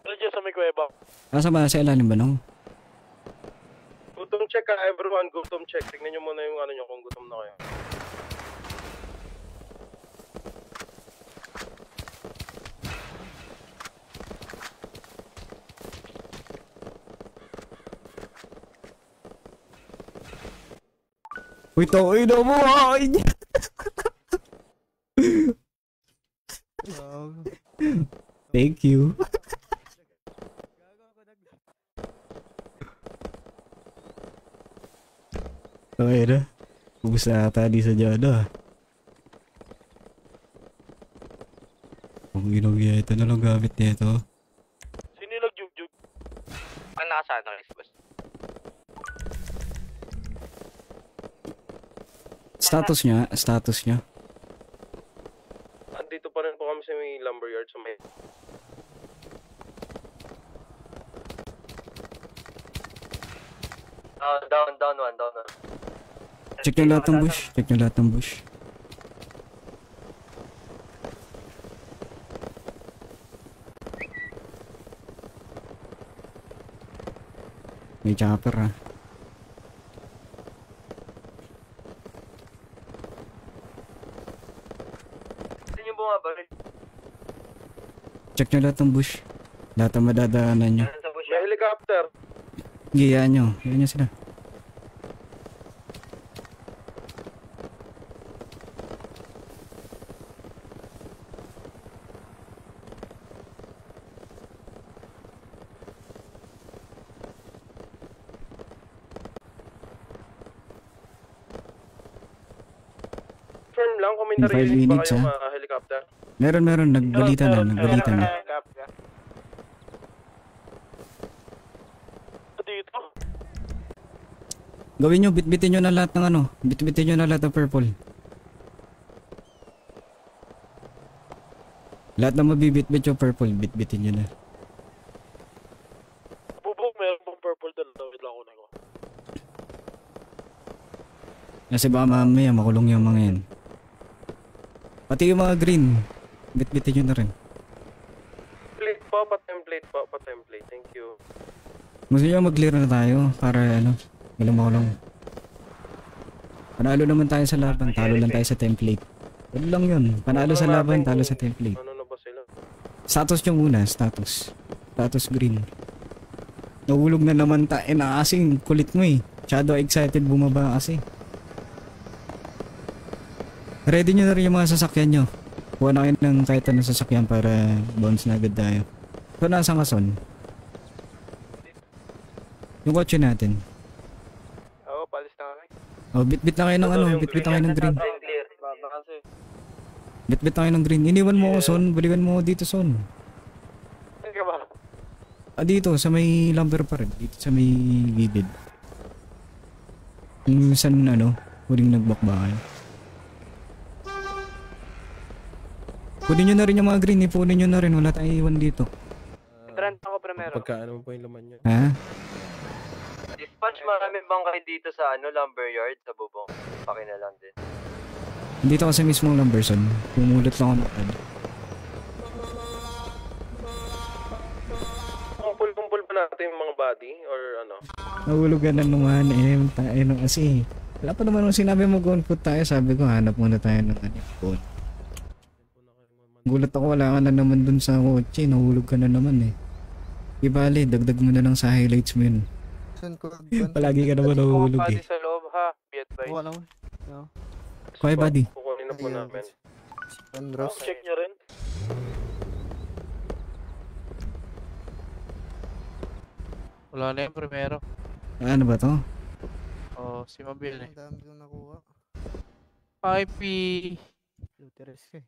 Ano dyan sa may kwebang? Asa ba? Sa ilalim ba nung? Gutom check everyone. Gutom check. Tignan nyo muna yung ano nyo kung gutom na kayo. Uy, ina mo! Ay! Thank you. Okay na. Ubus na ata di sa dyan ah. Kung ginugya ito na lang gamit nito. Sino yung nag-jug-jug? Ang nakasaan na rin, boss. Status niya. Andito pa rin po kami sa may lumberyard sa may... Down 1. Check nyo lahat ng bush. May chopper ah. Saan yung bumabaril? Check nyo lahat ng bush. Lahat ang madadaanan nyo. May helicopter. Giyaan nyo sila. Confirm lang kung may In 5 narinig ba minutes, kayong ah. helicopter. Meron. Nagbalita na. Dito? Gawin nyo, bitbitin nyo na lahat ng ano. Bitbitin nyo na lahat ng purple. Lahat na mabibitbit yung purple, bitbitin nyo na. Bubong, meron pong purple doon. Wait lang kunin ko. Kasi baka mamaya makulong yung mga yan. Pati yung mga green, bitbitin nyo na rin. Pa-template po. Thank you. Gusto nyo mag-clear na tayo para ano, walang makulong. Panalo naman tayo sa laban, talo lang tayo sa template. Ano lang yun, panalo sa laban, talo sa template. Ano na ba sila? Status yung una, status green. Nahulog na naman tayo na kasing kulit mo eh. Shadow excited bumaba kasi. Ready nyo na rin yung mga sasakyan nyo. Kuha na kayo ng kahit anong sasakyan para bounce na agad tayo. So nasaan ka, Son? Yung kotse natin. Oo, palis na kami. Oh, bitbit na kayo ng ano, bitbit na kayo ng green. Bitbit na kayo ng green. Iniwan mo ako, Son. Balikan mo ako dito, Son. Saan ka ba? Dito, sa may lumber pa rin. Dito sa may gilid. Yung saan, huling nagbakbakan. Kunin nyo na rin yung mga green, ipunin nyo na rin, wala tayong iwan dito. Trend ako primero. Pagkaano mo po yung laman niya? Ha? Dispatch Batch, maraming bangkay dito sa lumberyard, sa bubong. Pakina lang din. Dito kasi mismong Lamberson. Pumulot lang ako ng Kumpul pa natin yung mga body or ano? Nahulugan na naman tayo kasi. Wala pa naman nung sinabi mo go on foot tayo. Sabi ko hanap muna tayo ng phone. Gulat ako, wala ka na naman dun sa kotse. Nahulog ka na naman eh. Ibali, dagdag mo na lang sa highlights mo yun. Palagi ka naman nahulog eh. Sa loob ha. Be advised. Wala mo. No. Okay buddy. Kukunin na po namin. Andros. Check nyo rin. Wala na yung primero. Ano ba to? Oh, si Mabil eh. Ang dami kong nakuha. IP. Luteres ka eh.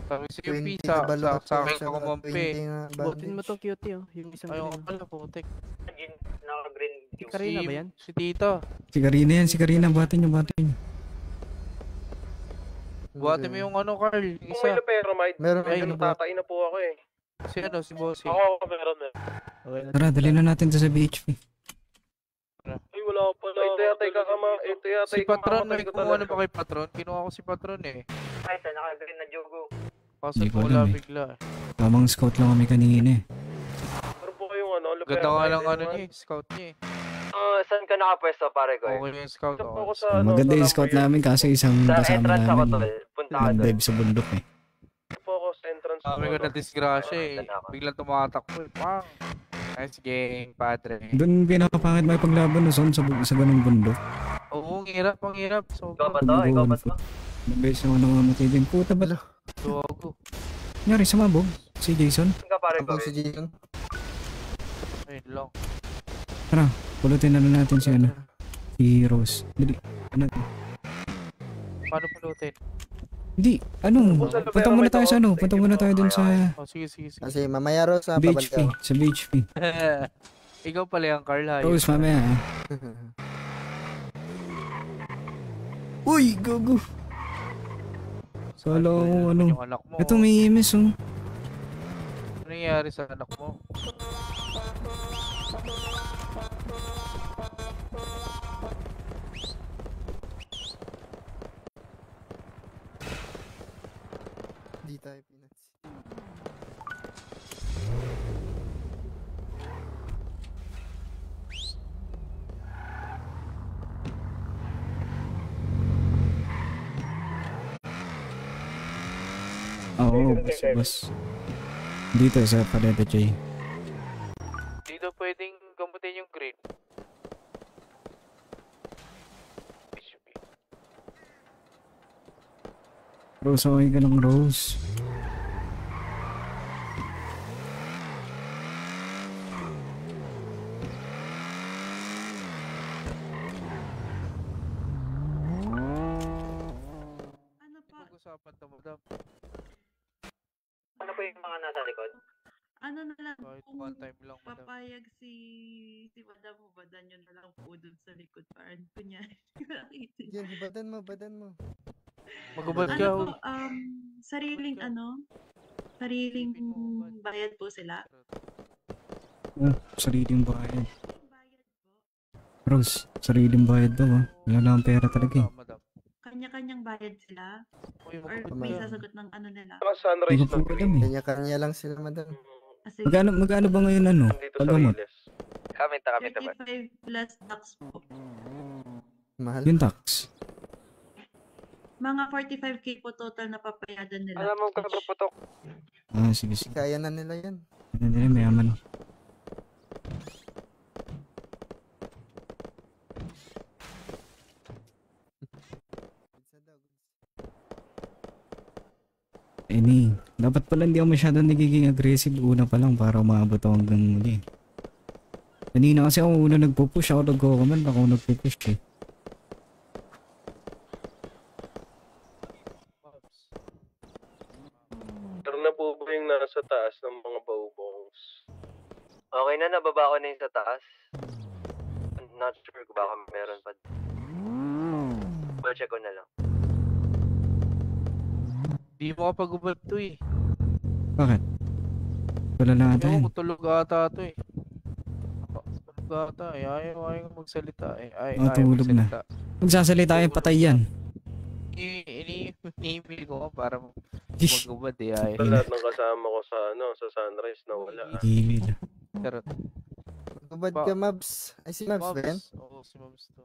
Sabi si 20 UP sa balot akin sa ako mampi. 20 nga Butin mo bandage. to cutie oh. Yung isang Ayaw green. ka pala, putik. Naka-green. Si Karina ba yan? Si Tito. Si Karina yan, si Karina. Batin nyo. Buhatin mo yung Carl. Yung Kung may isa. loperamide, Meron Ay, medyo natatay na po ako eh. Si Bossy. Ako, meron eh. Okay na. Tara, dali na natin to sa BHP. Ay, wala pala. Ito yatay kakama. Ito yatay Si Patron, kamamatay ko kumuha na talaga. pa kay Patron. Kinuha ko si Patron eh. Ay, sa naka-green na Jogo. Kaso Hindi ko wala alam eh. bigla eh. Tamang scout lang kami kanina eh. Meron po kayong Ganda nga lang loperamide, niya eh, scout niya eh. Saan ka nakapwesto, pare ko? Okay yung scout. Ito po ako Okay. sa Maganda sa yung scout lumberyard. namin kasi isang Sa kasama entrance ako, namin. tol. Punta ka doon. Nag-dive sa bundok eh. Ito po ako sa entrance. Sabi ko na disgrasya eh. Biglang tumatakbo eh. Pang! Nice game, padre. Doon pinakapangit may paglaban no son sa ganung bundok. Oo, ang hirap. Ikaw Sobrang ba to? Ikaw ba to? Mabilis ako namamatay din. Puta ba? duwago. Nyari sa mabog? Si Jason? Saan ka pare ko? Si Jason. Ayun lang. Tara, pulutin na natin si ano. Si Rose. Dali. Ano? Paano pulutin? Hindi. Ano? Punta muna tayo sa ano. Punta muna tayo dun sa Oh, sige. Kasi mamaya Rose sa BHP. pabalik. Sa BHP. Ikaw pala yung Carl ha. Rose, mamaya ah. Uy, gago. Kala ko ano. Yung anak mo. Ito may EMS oh. Ano nangyayari sa anak mo? Di tayo pinats. Oo, boss. Dito sa Paleta J. Dito pwedeng gamutin yung grade. Rose, okay ka lang, Rose. Pag-usapan to, madam. Ano po yung mga nasa likod? Ano na lang, Kahit kung one time lang, madam. papayag si Madam mo, badan yun na lang po dun sa likod. Parang kunyari, nakita niyo. Yan, badan mo. Magubad Ano ka. po, sariling sariling bayad po sila. Oh, sariling bayad. Rose, sariling bayad daw ah. Wala lang ang pera talaga eh. Kanya-kanyang bayad sila. Uy, Or may sasagot ng ano nila. Hindi ko po alam eh. Kanya-kanya lang sila, madam. Kasi Magkano ba ngayon ano? Paggamot? Kami ba? 35 plus tax po. Mahal. Yung tax. Mga 45k po total na papayadan nila. Alam mo, kapaputok. Ah, sige. Kaya na nila yan. Ano nila, mayaman. Dapat pala hindi ako masyadong nagiging aggressive una pa lang para umabot ako hanggang muli. Kanina kasi ako una nagpupush, ako nag-command, ako nagpupush eh. Meron na po ba yung nasa taas ng mga baubongs? Okay na, nababa ko na yung sa taas. I'm not sure kung baka meron pa. Check ko na lang. Di mo kapag-ubad to eh. Bakit? Wala na ata Ewan yan. ko, tulog ata to eh. tulog ata eh. Ayaw magsalita eh. Tulog na. Magsasalita yung patay yan. Ini-email ko nga para mag-ubad eh. Lahat ng kasama ko sa Sunrise na wala. Email. Charot. Ubad ka, Mabs. Ay, si Mabs ba yan? Oo, si Mabs to.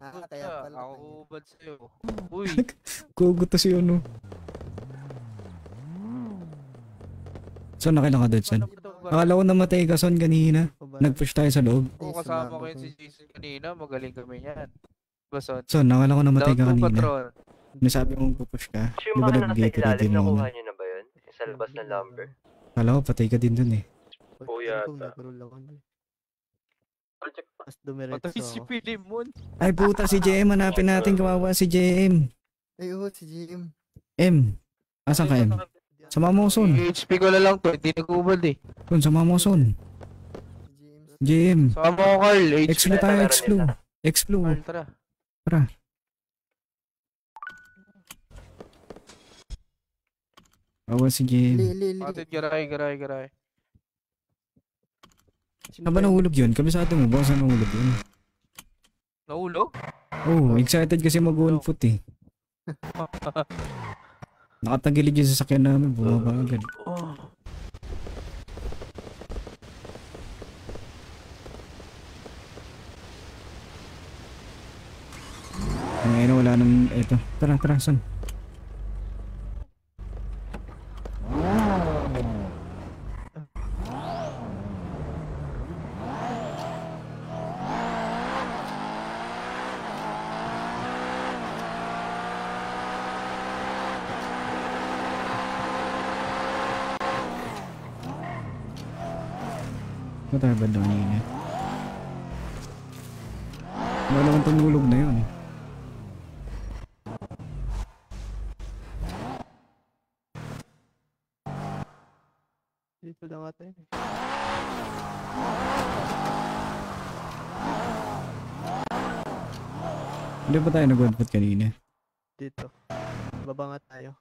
Kaya pala. Ako ubad sa'yo. Uy! Kugot to si ano. Son, nakailan ka doon, Son? Akala ko namatay ka, Son, kanina. Nag-push tayo sa loob. Oo, kasama ko yun si Jason kanina. Magaling kami yan. Bason. Son, nakala ko namatay ka Down to kanina. patrol. Nasabi mong pupush ka. Di Yung ba mga nasa nag-gate ka ilalim, din nakuha muna? nyo na ba yun? Sa labas ng lumber? Akala ko patay ka din dun eh. Oo yata. Mas dumiretso Patay si ako. Pilimon. Ay puta, si JM, hanapin natin, kawawa si JM. Ay, si JM. M. Asan ka, M? Sama mo, Son. HP ko na lang to, hindi nag-ubad eh. Son, sama mo, Son. JM. Sama ko, Carl. Explo tayo, explo. Explo. Tara. Tara. Kawawa si JM. Atid, garay. Saan ba nahulog yun? Kabisado mo ba saan nahulog yun? Nahulog? Oh, excited kasi mag-on foot eh. Nakatagilid yung sasakyan namin, bumaba agad. Ngayon wala nang eto. Tara, Son. Ano tayo ba doon yun? Wala naman tumulog na yun. Dito lang ata yun. Hindi ba tayo nag-one-foot kanina? Dito. Baba nga tayo.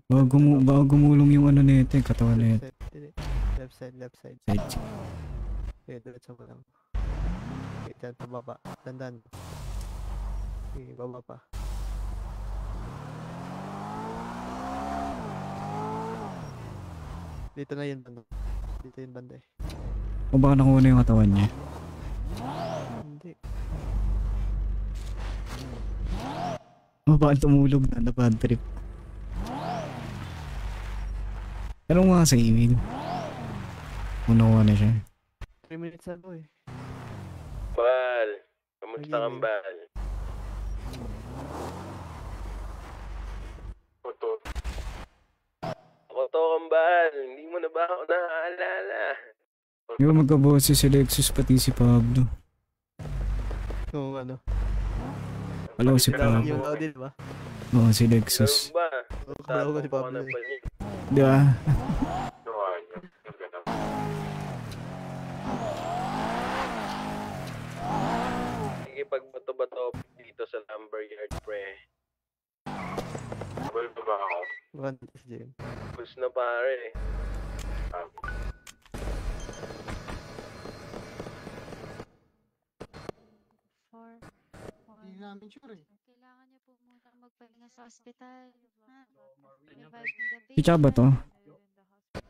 Baka gumulong yung ano na ito, yung katawan na ito. Left side. Side. Okay, diretso mo lang. Okay, dyan, pababa. Dandan. Okay, baba pa. Dito na yun, banda. Dito yun, banda eh. O baka nakuha na yung katawan niya? Hindi. O baka tumulog na bad trip. Pero nga sa email. Unawa na siya. 3 minutes ago eh. Bal, kamusta kang Bal? Ako to kang Bal, hindi mo na ba ako naaalala? Di ba magkaboses si Lexus pati si Pablo? Kung ano. Alam ko si Pablo. Yung Audi, diba? Oo, si Lexus. Ba? Kabalaw ko si Pablo eh. Di ba? Sige, pagbato-bato dito sa lumberyard, pre. Well, ba ako? Bukan dito si Jim. Bus na pare. Hindi namin sure eh. Kailangan niyo po muna magpahinga sa ospital. Reviving the patient. Si Cha ba to?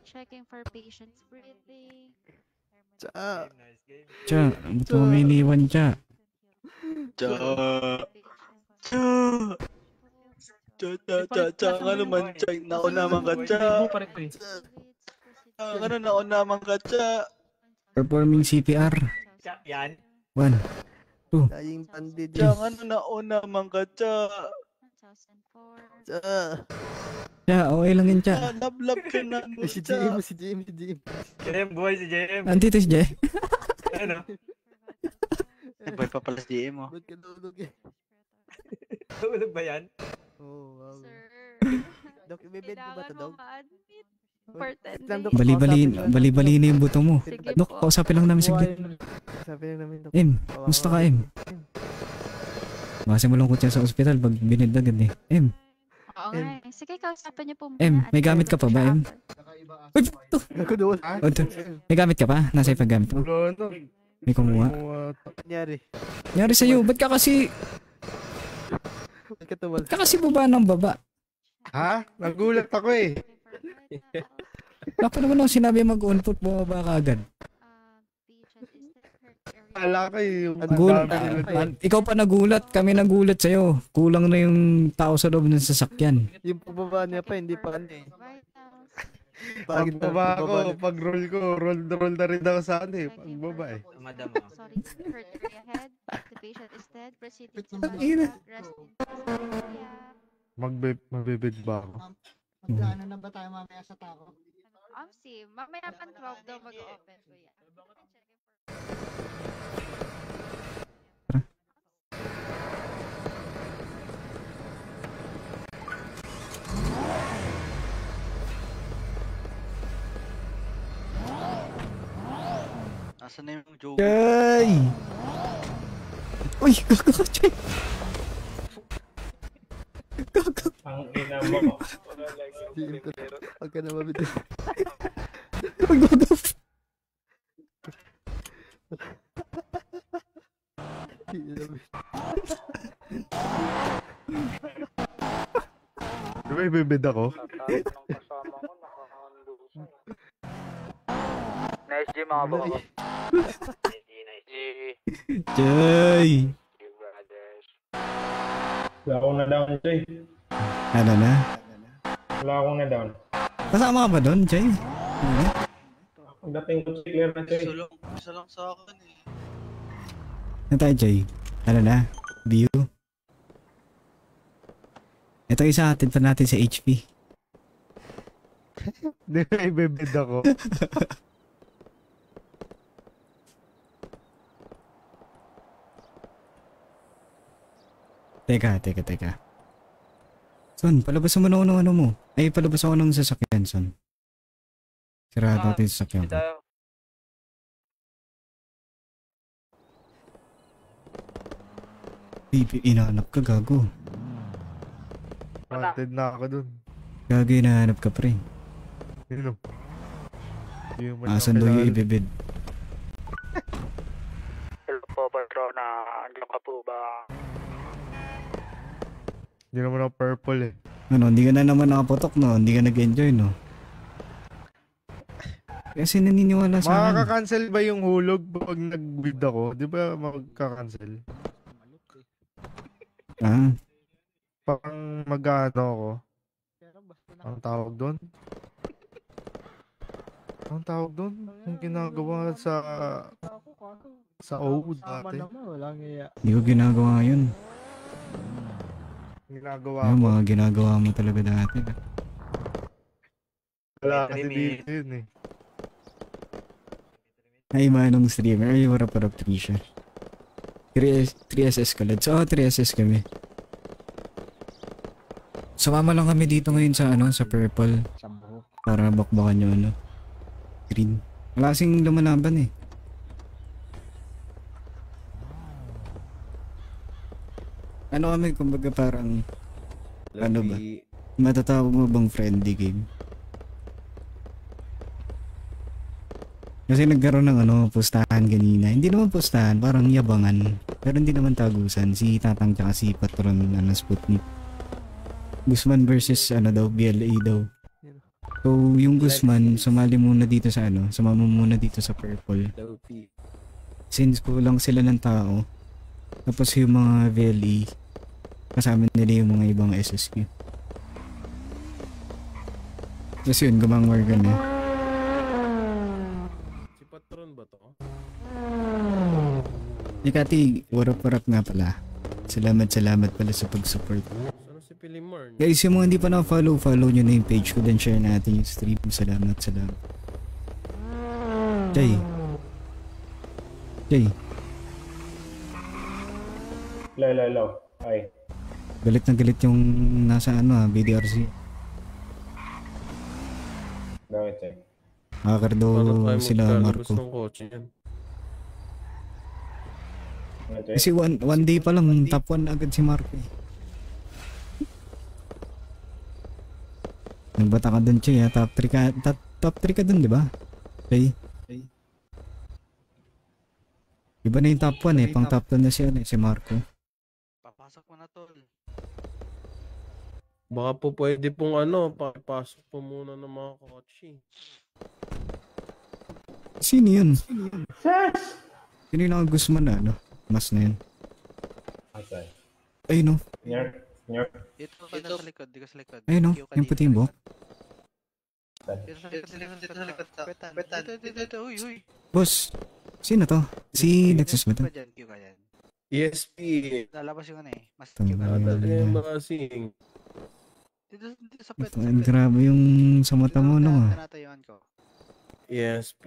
Checking for patient's breathing. Cha! Ba't mo may iniwan, Cha? Nga naman, Cha. Naunaman ka, Cha. Ano, naunaman ka, Cha. Performing CPR. Yan. 1, 2. Dying bandit. Cha, ano, naunaman ka, Cha. Cha! Cha, okay lang yun, Cha. Love ka na mo, Si Cha. JM. JM, boy, si JM. Andito si Jay. Ano? Boy pa pala si JM, oh. Ba't ka tulog eh? Tulog ba yan? Oo, wow. Dok, ibebed mo ba ito, Dok? For 10 Dok, Bali-bali na yung buto mo. Sige Dok, po. kausapin lang namin saglit. Sabi lang namin, Dok. M, musta ka, M? Kasi malungkot siya sa ospital pag binid agad eh. M, Oo nga eh. Sige, kausapin niyo po muna. May gamit ka pa ba, Em? Uy, ito! Oh, ito. May gamit ka pa? Nasa ipaggamit mo? May kumuha. Nangyari sa'yo, ba't ka kasi... Ba't ka kasi baba ng baba? Ha? Nagulat ako eh. Wala pa naman ako sinabi mag-on-foot, bumaba ka agad. Wala ko yung... Ikaw pa nagulat, kami nagulat sa'yo. Kulang na yung tao sa loob ng sasakyan. Yung pagbaba niya pa, hindi pa ano eh. Pagbaba ako, pag-roll ko, roll na rin ako sa ano eh. Pagbaba eh. Madam. Sorry, surgery ahead. The patient is dead. Proceeding to rest in Magbibig ba ako? Magkano na ba tayo mamaya sa tako? Si mamaya pan 12 daw mag-open ko yan. Nasaan na yung joke? Jay! Uy, gago ka, Jay! Gago! Ang ina mo. Huwag ka na mabitin. Uy, gago! Di ba ibibid ako? Nice G mga bro. Nice G. Jay! Wala akong na-down, Jay. Ano na? Wala akong na-down. Kasama ka ba doon, Jay? Ang dating ko si Claire na, Jay. Isa lang sa akin eh. Ano tayo, Jay? Ano na? View? Ito isa atin pa natin sa HP. Di ba ibibid ako? Teka. Son, palabas mo na ano mo. Ay, palabas ako ng sasakyan, Son. Sirado natin yung sasakyan ko. Baby, inahanap ka, gago. Wanted na ako dun. Gago, inahanap ka, pre. Yun o. Asan daw yung ibibid? Hello po, patrona. Andiyan ka po ba? Hindi naman ako purple eh. Ano, hindi ka na naman nakapotok, no? Hindi ka nag-enjoy, no? Kasi naniniwala sa akin. Makaka-cancel ba yung hulog pag nag-bid ako? Di ba makaka-cancel? Ah. Parang mag-ano ako. Ang tawag doon? Ang tawag doon? Yung ginagawa sa O dati. Hindi ko ginagawa yun. Ginagawa Yung ko. mga ginagawa mo talaga dati. Wala kasi dito yun eh. Ay, manong streamer. Ay, warap Trisha. 3SS ka, lads. Oo, 3SS kami. Sumama lang kami dito ngayon sa sa purple. Para bakbakan yung green. Wala kasing lumalaban eh. Ano kami, kumbaga parang ano ba? Matatawag mo bang friendly game? Kasi nagkaroon ng pustahan kanina. Hindi naman pustahan, parang yabangan. Pero hindi naman tagusan. Si Tatang tsaka si Patron Sputnik. Guzman versus daw, BLA daw. So, yung Guzman, sumali muna dito sa sumama muna dito sa purple. Since kulang sila ng tao, tapos yung mga VLE, kasama nila yung mga ibang SSQ. Tapos yun, gumangwar ka na. Si Patron ba to? Kati, warap nga pala. Salamat pala sa pag-support. Ano si Pilimar? Guys, yung mga hindi pa na-follow nyo na yung page ko, then share natin yung stream. Salamat. Jay. Lalo. Ay. Galit na galit yung nasa BDRC. Bakit eh? Makakardo sila Marco. Kasi one day pa lang, top 1 agad si Marco. Nagbata ka dun, Choy, ha? Top 3 ka, top 3 ka dun, di ba? Okay. Iba na yung top 1 eh, pang top 2 na siya, si Marco. Papasok mo na, tol. Baka po pwede pong papasok po muna ng mga kotse. Sino yun? Sino yung Guzman na, ano? Mas na yun. Okay. Ay, no. Dito ka na sa likod, di ka sa likod. Ay, no. Yung puting buhok. Dito sa likod. Dito, uy. Boss, sino to? Si Nexus ba to? Q ka dyan. ESP. Lalabas yung mas Q ka dyan. Masing. Dito sa pet. Grabe yung sa mata mo, no? Tinatayuan ko. ESP.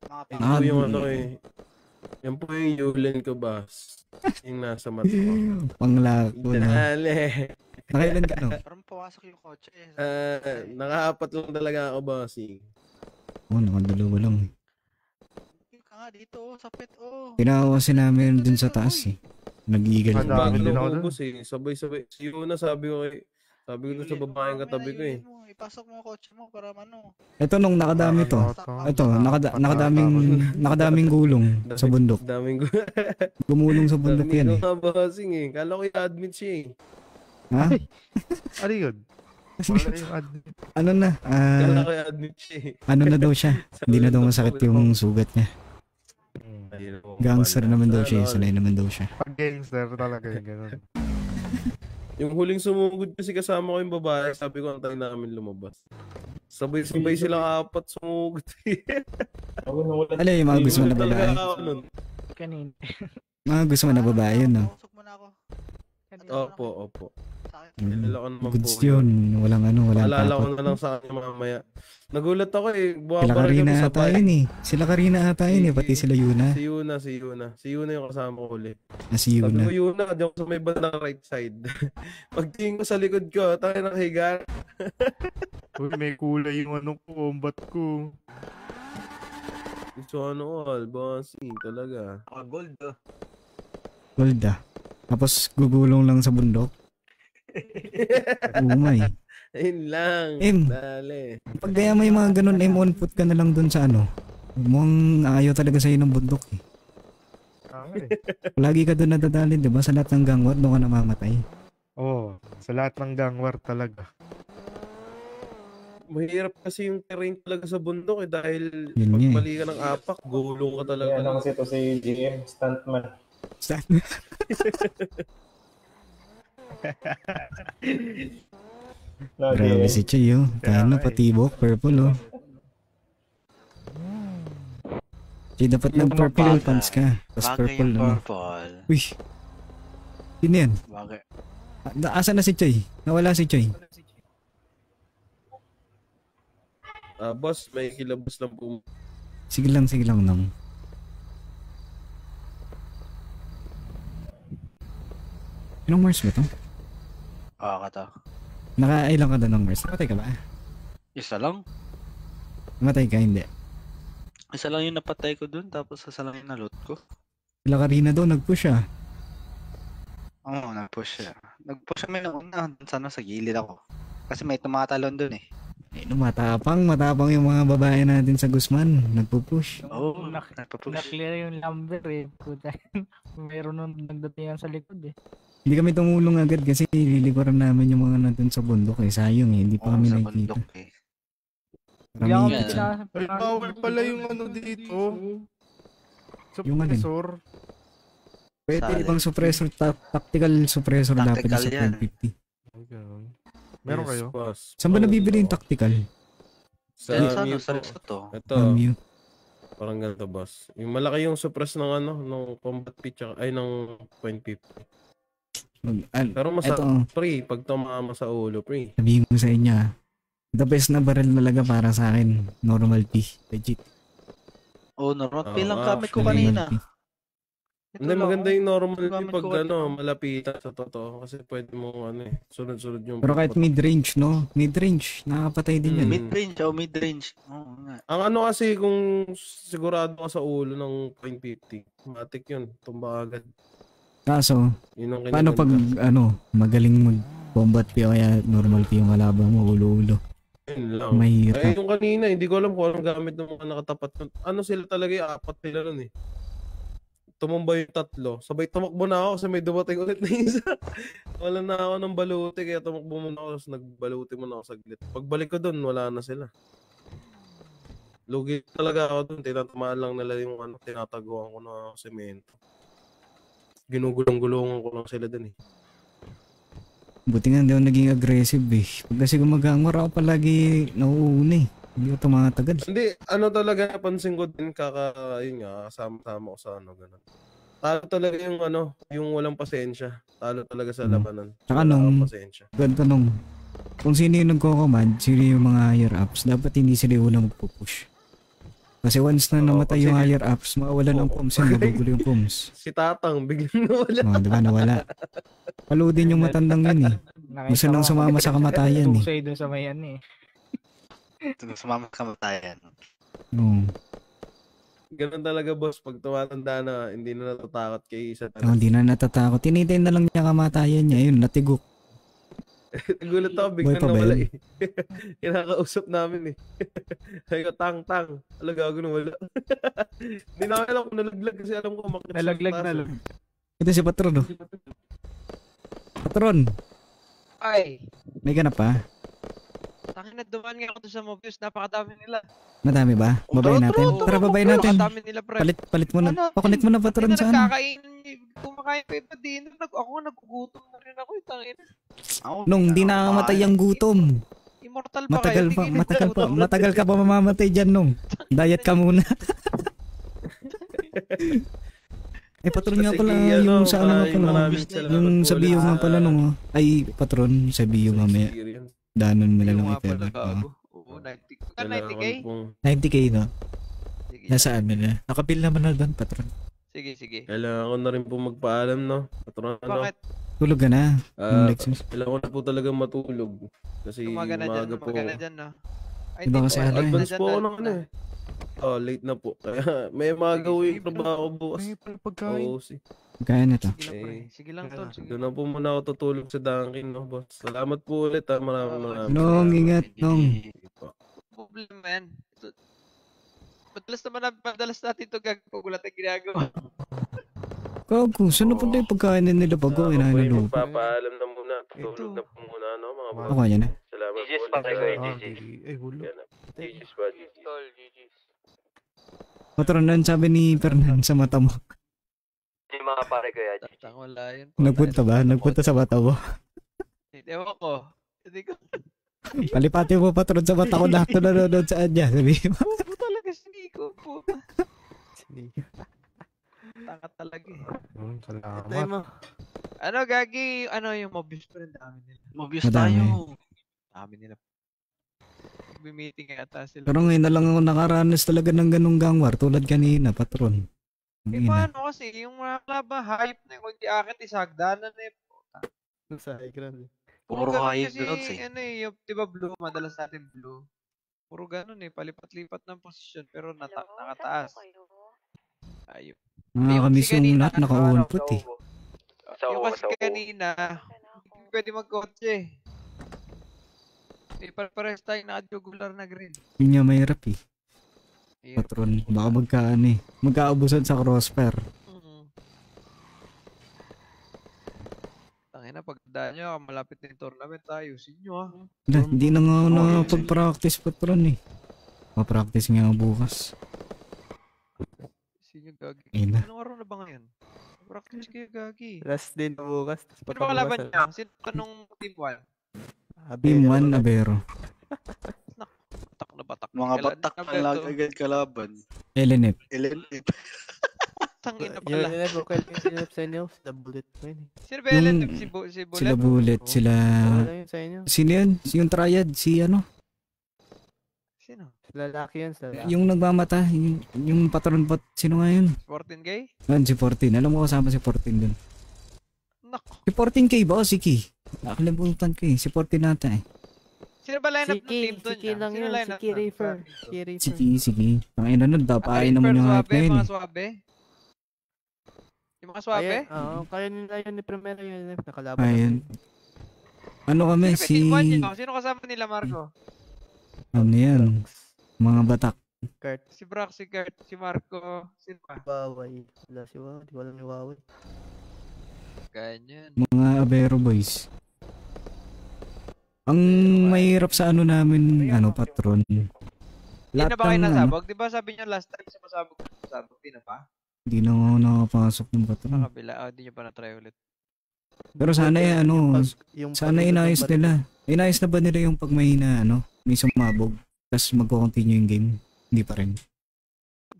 Mga Ito yung yan po yung Yulen ko, boss. Yung nasa mata ko. Panglako na. Dale. Nakailan ka, no? Parang pawasok yung kotse. Naka-4 lang talaga ako, bossing. Oo, nakadalawa lang. Ka nga dito, sa pet, Pinawasin namin dun sa taas, eh. Nag-eagle. Bago lang ako, boss, eh. Sabay-sabay. Si Yuna, sabi ko sa babaeng katabi ko, eh. Ipasok mo kotse mo para Ito nung nakadami to. Ito, nakadaming gulong sa bundok. Daming gulong. Gumulong sa bundok yan, eh. Daming bossing, eh. Kala ko yung admit siya, eh. Ha? Ano yun? Ano na? Kala ko yung admit siya, eh. Ano na daw siya? Hindi na daw masakit yung sugat niya. Gangster naman daw siya. Sanay naman daw siya. Pag-gangster talaga yung gano'n. Yung huling sumugod kasi kasama ko yung babae, sabi ko antay namin lumabas. Sabay-sabay silang 4 sumugod. Ano yung mga gusto mo na babae? Kanina. Mga gusto mo na babae yun, no? Opo. Goods yun. Walang Alala ko takot. na lang sa kanya mamaya. Nagulat ako, eh. Sila Karina ata yun, eh. Sila Karina ata yun, eh. Pati sila Yuna. Si Yuna yung kasama ko ulit. Si Yuna. Sabi ko, Yuna, diyan ko sa may bandang right side. Pagtingin ko sa likod ko, tayo nakahiga. Uy, may kulay yung combat ko. So all, bossy, talaga. Gold, Gold, ah. Tapos gugulong lang sa bundok. Umay. Ayun lang. Dale. Pag kaya may mga ganun, on foot ka na lang dun sa mukhang ayaw talaga sa'yo ng bundok, eh. Lagi ka dun nadadalin, diba? Sa lahat ng gangwar, doon ka namamatay. Oo, sa lahat ng gangwar talaga. Mahirap kasi yung terrain talaga sa bundok, eh. Dahil Yun pag nga, eh. mali ka ng apak, gulong ka talaga. Yan kasi ito si GM, stuntman. Grabe si Choy, oh. Kaya na patibok, purple, oh. Choy, dapat ng purple pants ka. Tapos purple, Uy. Sino yan? Bagay. Asan na si Choy? Nawala si Choy. Boss, may kilabas lang po. Sige lang nang. Ilang Mars ba to? Ka to. Nakailang ka doon ng Mars? Namatay ka ba? Isa lang? Namatay ka, hindi. Isa lang yung napatay ko dun, tapos isa lang yung naloot ko. Sila Karina daw, nag-push ah. Oo, nag-push siya. Nag-push kami na una, sana sa gilid ako. Kasi may tumatalon dun, eh. Matapang yung mga babae natin sa Guzman. Nagpo-push. Oo, nagpo-push. Na-clear yung lumber, eh. Puta. Meron nung nagdatingan sa likod, eh. Hindi kami tumulong agad kasi lilikuran namin yung mga natin sa bundok, eh. Sayang, eh. Hindi pa kami nakikita. Ay, bawal pala yung dito. Yung Suppressor. Pwede ibang suppressor, tactical suppressor dapat sa 1250. Meron kayo? Saan ba nabibili yung tactical? Sa to. Ito. Parang ganito, boss. Yung malaki yung suppress ng ng combat pitch ay ng .50. Pero pre, pag tumama sa ulo, pre. Sabihin ko sa inyo, the best na barrel talaga para sa akin, normal P. Legit. Oh, normal P lang gamit ko kanina. Hindi, maganda yung normal P pag malapitan sa totoo. Kasi pwede mong sunod-sunod yung... Pero kahit mid-range, no? Mid-range, nakakapatay din yan. Mid-range. Ang kasi kung sigurado ka sa ulo ng .50, matik yun, tumba agad. Kaso, paano pag magaling Combat P o kaya normal P yung kalaban mo, ulo-ulo. Ayun lang. Mahirap. Eh, yung kanina, hindi ko alam kung anong gamit ng mga nakatapat. Ano sila talaga yung apat sila nun eh. Tumumba yung tatlo. Sabay tumakbo na ako kasi may dumating ulit na isa. Wala na ako ng baluti kaya tumakbo muna ako tapos nagbaluti muna ako saglit. Pagbalik ko dun, wala na sila. Lugi talaga ako dun. Tinatamaan lang nila yung tinataguan ko na semento. Ginugulong-gulungan ko lang sila dun eh. Buti nga hindi ako naging aggressive eh. Pag kasi gumagangwar ako palagi nauuna eh. Hindi ko tumatagal. Hindi, talaga napansin ko din yun nga, sama-sama ko sa gano'n. Talo talaga yung walang pasensya. Talo talaga sa labanan. Tsaka Wala nung, akong pasensya. ganito nung, kung sino yung nagko-command, sino yung mga higher ups, dapat hindi sila yung unang magpupush. Kasi once na namatay yung higher ups, mawala ng POMS yun, magugulo yung POMS. Si Tatang, biglang nawala. Diba nawala? Paludin yung matandang yun eh. Gusto nang sumama sa kamatayan eh. Tusay doon sa mayan eh. Sumama sa kamatayan. Oo. Ganun talaga boss, pag tumatanda na, hindi na natatakot kay isa talaga. Hindi na natatakot. Tinitay na lang niya kamatayan niya. Yun, natigok. Nagulat ako, biglang nawala eh. Kinakausap namin eh. Sabi ko, tang. Alam, gago na wala. Hindi namin alam kung nalaglag kasi alam ko makita. Nalaglag na lang. Ito si Patron oh. Patron! Ay! May ganap pa? Takin na dumaan nga ako doon sa Mobius, napakadami nila. Madami ba? Babayin natin? Tara, babayin natin. Napakadami nila, pre. Palit mo na. Pakulit mo na Patron sa ano. Kumakain pa iba din. Ako nga nagugutom na rin ako. Tangin. Nung di nakamatay ang gutom. Immortal pa kayo. Matagal ka pa mamamatay dyan nung. Diet ka muna. Patron nga pala yung sa ano nga pala. Yung sa bio nga pala nung ay Patron sa bio mamaya. Danon mo na lang i-pera. 90k? 90k no? Nasaan na? Nakapil naman na doon, Patron. Sige. Kailangan ko na rin po magpaalam, no? Patron, Bakit? Tulog ka na. Kailangan ko na po talaga matulog. Kasi umaga na po. Dyan, no? Diba kasi ano eh? Advance po ako ng ano eh. Late na po. Kaya may mga gawin trabaho bukas. Oo, Kaya na to. Sige lang, Tol. Doon na po muna ako tutulog sa Dunkin, no, boss. Salamat po ulit, ha. Maraming. Nung, ingat, nung. Problema yan. Madalas natin ito gagpagulat ang ginagawa. Kago, saan na pala yung pagkain nila pag gawin na nilo? Papaalam na muna. Tutulog na po muna, no, mga boss. Ako yan eh. Salamat po ulit. Ay, hulo. GG's ba, GG's. Patronan, sabi ni Fernan sa mata mo. Hindi mga pare ko yan. Wala yun. Nagpunta ba? Nagpunta sa mata mo? Ewan ko. Hindi ko. Palipati mo Patron sa mata ko lahat na nanonood sa kanya. Sabi mo. Pupo talaga si Nico. Taka talaga eh. Salamat. Ano Gagi? Ano yung Mobius pa rin? Dami nila. Mobius tayo. Dami nila. Meeting ata sila. Pero ngayon na lang ako nakaranas talaga ng ganung gangwar tulad kanina, Patron. Paano kasi? Yung mga klaba, hype na kung di akit isagdanan na eh. Sa high ground eh. Puro high grounds eh. Ano eh, yung diba blue, madalas natin blue. Puro ganun eh, palipat-lipat ng posisyon pero nakataas. Ayun. Nakakamiss yung lahat naka-on-foot eh. Yung kasi kanina, hindi pwede mag-kotse eh. Pares tayo naka-jugular na green. Yun nga mahirap eh. Patron, baka magkaabusan sa crossfire. Tangina, pagdaan nyo, malapit na yung tournament tayo. Sinyo ha. Hindi na nga ako nakapag-practice, Patron eh. Ma-practice nga bukas. Sinyo Gagi. Anong araw na ba ngayon? Practice kayo Gagi. Last din bukas. Sino ba kalaban niya? Sino tanong team 1? Team 1, Abero. Batak na batak. Mga batak na lang agad kalaban. LNF. Tangina pala. Yung LNF, okay yung LNF sa inyo. Sila Bullet pa yun eh. Sino ba LNF? Si Bullet? Sila Bullet, sila... Sino yun? Yung Triad, si ano? Sino? Lalaki yun, lalaki. Yung nagmamata, yung Patron pot, sino nga yun? 14K? Si 14, alam mo kasama si 14 dun. Si 14K ba o si Ki? Nakalimutan ko eh, si 14 nata eh. Sino ba line up ng team doon niya? lang yun, si Ki Rafer. Sige. Pangina nun, dapain naman yung hype na yun eh. Mga swabe? Yung mga swabe? Oo, kaya nila yun ni Primera yun, nakalaban. Ayun. Ano kami, si... Sino kasama nila, Marco? Ano yan? Mga batak. Kurt. Si Brock, si Kurt, si Marco, sino pa? Waway. Wala si Waway. Di ko alam ni Waway. Ganyan. Mga Abero boys. Ang mahirap sa ano namin, patron. Hindi na ba kayo nasabog? Di ba sabi niyo last time sa masabog? Di na ba? Hindi na nga nakapasok ng patron. Sa kabila, di niyo pa na-try ulit. Pero sana sana inayos nila. Inayos na ba nila yung pag may may sumabog, tapos magko-continue yung game? Hindi pa rin.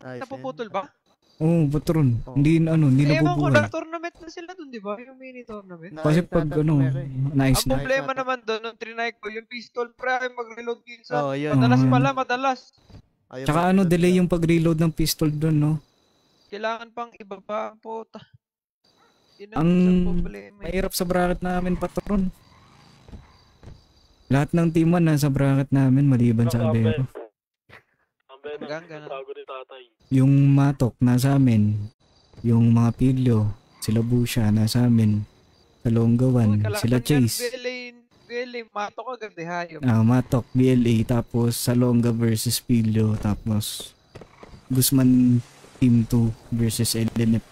Napuputol ba? Oo, patron. Hindi Ewan ko, nabubuhay. nag-tournament na sila dun, di ba? Yung mini tournament. Kasi pag nice Ang na. problema naman doon, nung trinay ko, yung pistol, pre, ay mag-reload minsan. Yun. Madalas. Tsaka delay yung pag-reload ng pistol doon, no? Kailangan pang iba pa, puta. Ang mahirap sa bracket namin, patron. Lahat ng team 1 nasa bracket namin maliban sa Abero. Yung Matok nasa amin. Yung mga Pilyo, sila Busha nasa amin. Sa Longgawan, sila Chase. BLA, Matok agad hayop. Matok, BLA, tapos Salonga versus Pilyo, tapos Guzman Team 2 versus LNF.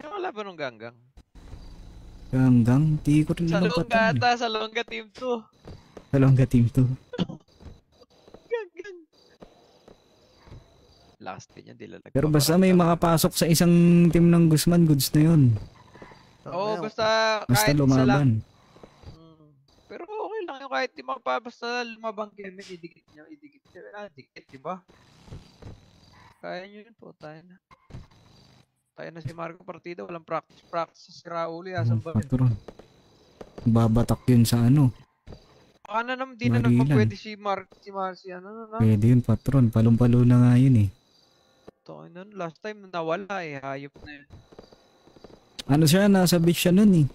Wala ba nung Ganggang? Ganggang? Di ko rin alam patay. Salonga Team 2. Salonga Team 2. Ganggang. Last din yan, dilalag. Pero basta may makapasok sa isang team ng Guzman, goods na yun. Oo, basta Basta kahit lumaban. Pero okay lang yung kahit di basta lumabang kami, idikit nyo. Dikit, di ba? Kaya nyo yun po, tayo na. Tayo na si Marco Partida, walang practice si Raul, asan ba? Patron. Babatak yun sa Baka na naman, di na naman Marilan. pwede si Pwede yun, patron. Palong-palo na nga yun eh. Ito, last time nawala hayop na yun. Siya, nasa beach siya nun eh.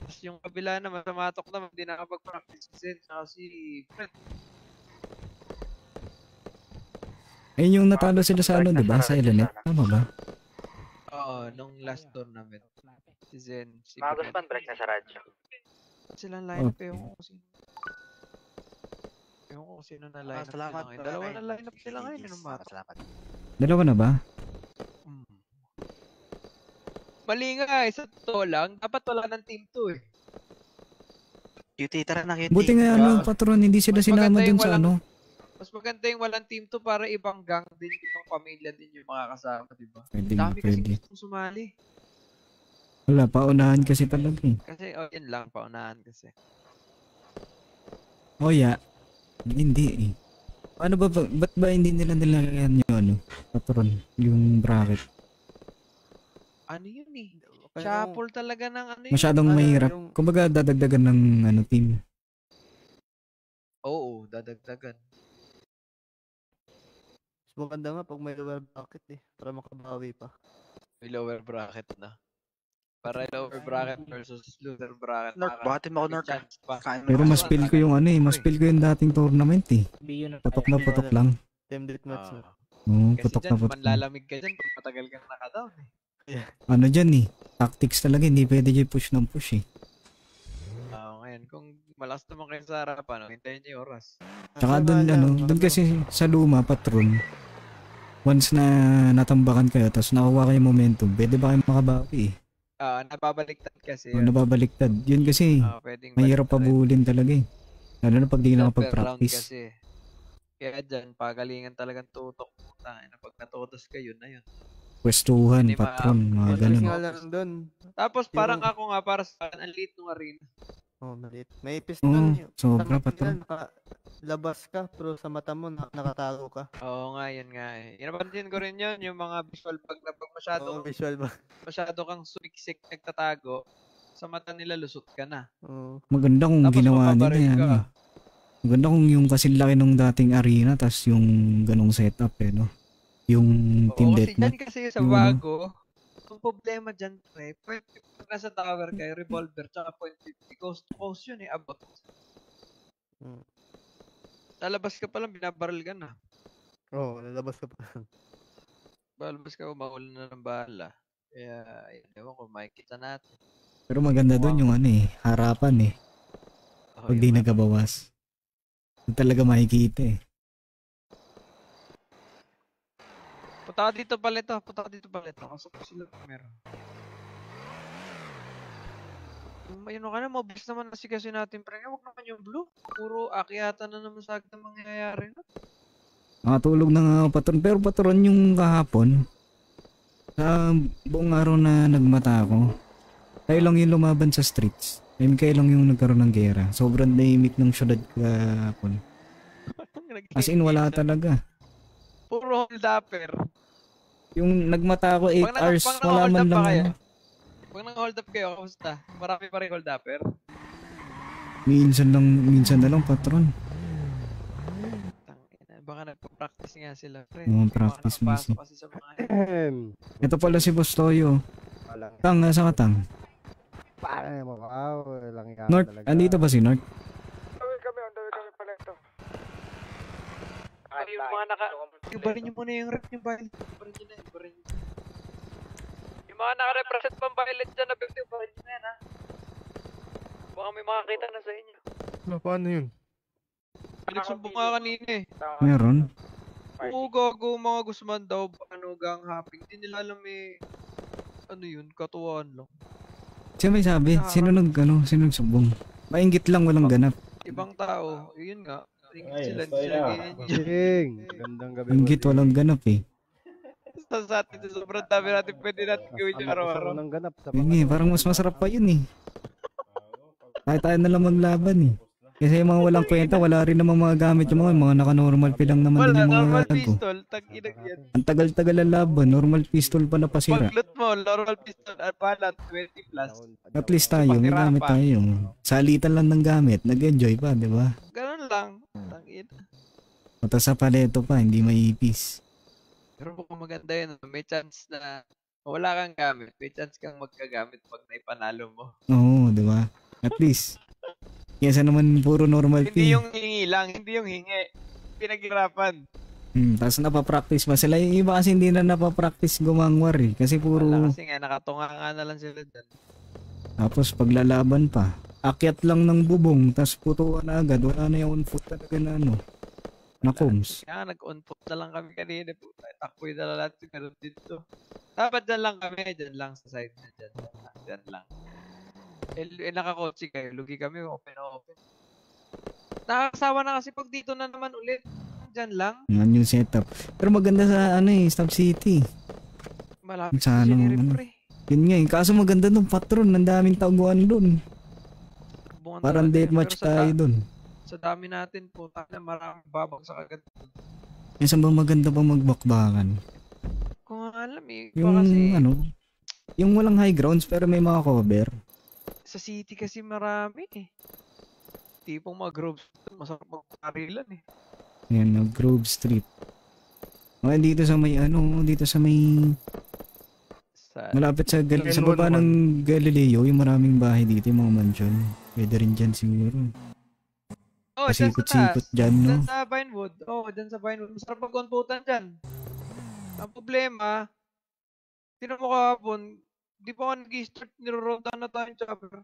Tapos yung kabila naman, sa Matok naman, hindi nakapag-practice si Zen, saka si Fred. Ayun yung natalo sila sa di ba? Sa LNF. Tama ba? Oo, nung last tournament. Si Zen, si Mga Guzman, break na sa radyo. Silang lineup, Okay. ewan ko kung sino na lineup sila ngayon. Dalawa na lineup sila ngayon, yung Matok. Dalawa na ba? Mali nga sa totoo lang, dapat wala ng team 2 eh. Cutie, tara na cutie. Buti nga patron, hindi sila sinama dun sa Mas maganda yung walang team 2 para ibang gang din, ibang pamilya din yung mga kasama, di ba? Pwede, Dami kasi pwede. gustong sumali. Wala, paunahan kasi talaga eh. Kasi, yun lang, paunahan kasi. Yeah. Hindi eh. Ano ba, ba't ba hindi nila nilagyan yung patron, yung bracket? Ano yun eh? Chapel talaga ng Masyadong mahirap. Kumbaga dadagdagan ng team. Oo, dadagdagan. Mas maganda nga pag may lower bracket para makabawi pa. May lower bracket na. Para lower bracket versus lower bracket. North, batin mo ako North. Pero mas feel ko yung mas feel ko yung dating tournament eh. Putok na putok lang. Team deathmatch na. Oo, Kasi putok na dyan, putok. manlalamig ka dyan pag matagal kang naka-down eh. Dyan eh. Tactics talaga, hindi pwede dyan push ng push eh. Ngayon, kung malakas naman kayo sa harapan, hintayin niyo yung oras. Tsaka doon kasi sa luma, patron, once na natambakan kayo, tapos nakuha kayo momentum, pwede ba kayo makabawi eh? Napabaliktad kasi. Nababaliktad. Yun kasi, mahirap pabulin talaga eh. Lalo na pag di nakapag-practice. Kasi. Kaya dyan, pagalingan talagang tutok. Pag natutos kayo na yun. Pwestuhan, patron, mga ganun. Tapos parang ako nga, para sa akin, ang liit ng arena. Maliit. May piston sobra patron. Labas ka, pero sa mata mo, nakatago ka. Oo nga, yun nga eh. Inapansin ko rin yun, yung mga visual pag masyado, masyado kang sumiksik, nagtatago, sa mata nila lusot ka na. Maganda kung tapos ginawa nila ka. yan. Maganda kung yung kasilaki nung dating arena, tas yung ganong setup no? Yung team deathmatch. Kasi sa bago, ang problema dyan, pre, pag nasa tower kayo, revolver, tsaka .50, coast to coast yun abot. Lalabas ka pa lang, binabaril ka na. Lalabas ka pa lang. Lalabas ka, maulan na ng bala. Kaya, ewan ko, makikita natin. Pero maganda doon yung ano eh, harapan eh. Pag di nagabawas. Doon talaga makikita eh. Punta ka dito palito. Kasi po sila meron. Ayun ka na, mabilis naman kasi natin pre. Huwag naman yung blue. Puro akyata na naman sa akin mangyayari na. Nakatulog na nga ako patron. Pero patron yung kahapon. Sa buong araw na nagmata ako. Tayo lang yung lumaban sa streets. Kayo lang yung nagkaroon ng gera. Sobrang tahimik ng syudad kahapon. As in wala talaga. Puro hold-upper. Yung nagmata ako 8 hours, wala man lang ano. Pag nang-hold up kayo, kamusta? Marami pa rin hold-upper? Minsan na lang patron. Baka nagpa-practice nga sila, pre. Practice mo si. Kasi sa mga... Ito pala si Boss Toyo. Tang, nasa ka Tang? Paano mo? Walang yan North, talaga. andito ba si North? On the way kami pala ito. Yung mga ibarin nyo muna yung rep yung violet. Ibarin nyo. Yung mga naka-represent pang violet dyan na victim, ibarin nyo na yan ha. Baka may makakita na sa inyo. Paano yun? Pinagsumbong nga kanina eh. Meron? Oo, gago mga Guzman daw. Ano gang happy. Hindi nila alam eh. Ano yun? Katuwaan lang. Sino may sabi? Sino nagsubong? Maingit lang, walang ganap. Ibang tao. Yun nga. Ingit sila. Gandang gabi. Maingit, walang ganap eh. Sa atin, sobrang dami natin pwede natin gawin yung araw-araw. Yun parang mas masarap pa yun eh. Tayo na lang maglaban eh. Kasi yung mga walang kwenta, wala rin namang mga gamit yung mga naka-normal pilang naman din yung mga normal gago. pistol, tag-inag yan. Ang tagal-tagal ang laban, normal pistol pa na pasira. Pag-loot mo, normal pistol, palat, 20 plus. At least tayo, may gamit tayo. Salitan lang ng gamit, nag-enjoy pa, di ba? Ganun lang, tang-ina. Mata sa paleto pa, hindi maipis. Pero kung maganda yun, may chance na wala kang gamit, may chance kang magkagamit pag naipanalo mo. Oo, di ba? At least. Kesa naman puro normal Hindi yung hingi lang, hindi yung hingi. Pinaghirapan. Tapos napapractice pa sila. Yung iba kasi hindi na napapractice gumangwar eh. Kasi puro... Wala kasi nga, nakatunga nga na lang sila dyan. Tapos paglalaban pa. Akyat lang ng bubong, tapos putuan na agad. Wala na yung on-foot talaga na ano. Na combs. Kaya nag-on-foot na lang kami kanina. Takboy na lang natin ganun dito. Dapat dyan lang kami, dyan lang sa side na dyan lang. Nakakotsi kayo, lugi kami, open. Nakakasawa na kasi pag dito na naman ulit. Dyan lang. Yan yung setup. Pero maganda sa Stop City. Malapit sa Yun nga eh. Kaso maganda nung patron. Ang daming taguan dun. Parang deathmatch tayo dun. Sa dami natin po, na maraming babagsak agad. Yung saan ba maganda pa magbakbakan? Kung alam eh. Yung kasi, yung walang high grounds pero may mga cover. Sa city kasi marami eh. Tipong mga groves, masarap magparilan eh. Yan, Grove Street. Dito sa may malapit sa baba ng Galileo, yung maraming bahay dito, yung mga mansion. Pwede rin dyan siguro. Pasikot-sikot dyan, no? Dyan sa Vinewood. Dyan sa Vinewood. Masarap pag-konputan dyan. Ang problema, tinan mo kahapon, di pa ako nag-start, niroronda na tayong chopper.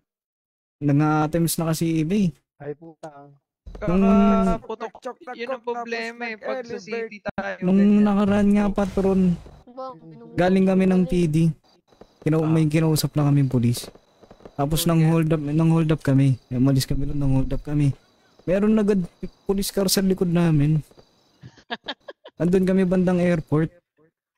Nang-attempts na kasi iba eh. Ay puta. Kakaputok. Yun ang problema eh. Pag sa city tayo. Nung nakaraan nga patron, galing kami ng PD. May kinausap lang kami pulis. Tapos nang hold up kami. Umalis kami doon, nang hold up kami. Meron agad police car sa likod namin. Andun kami bandang airport.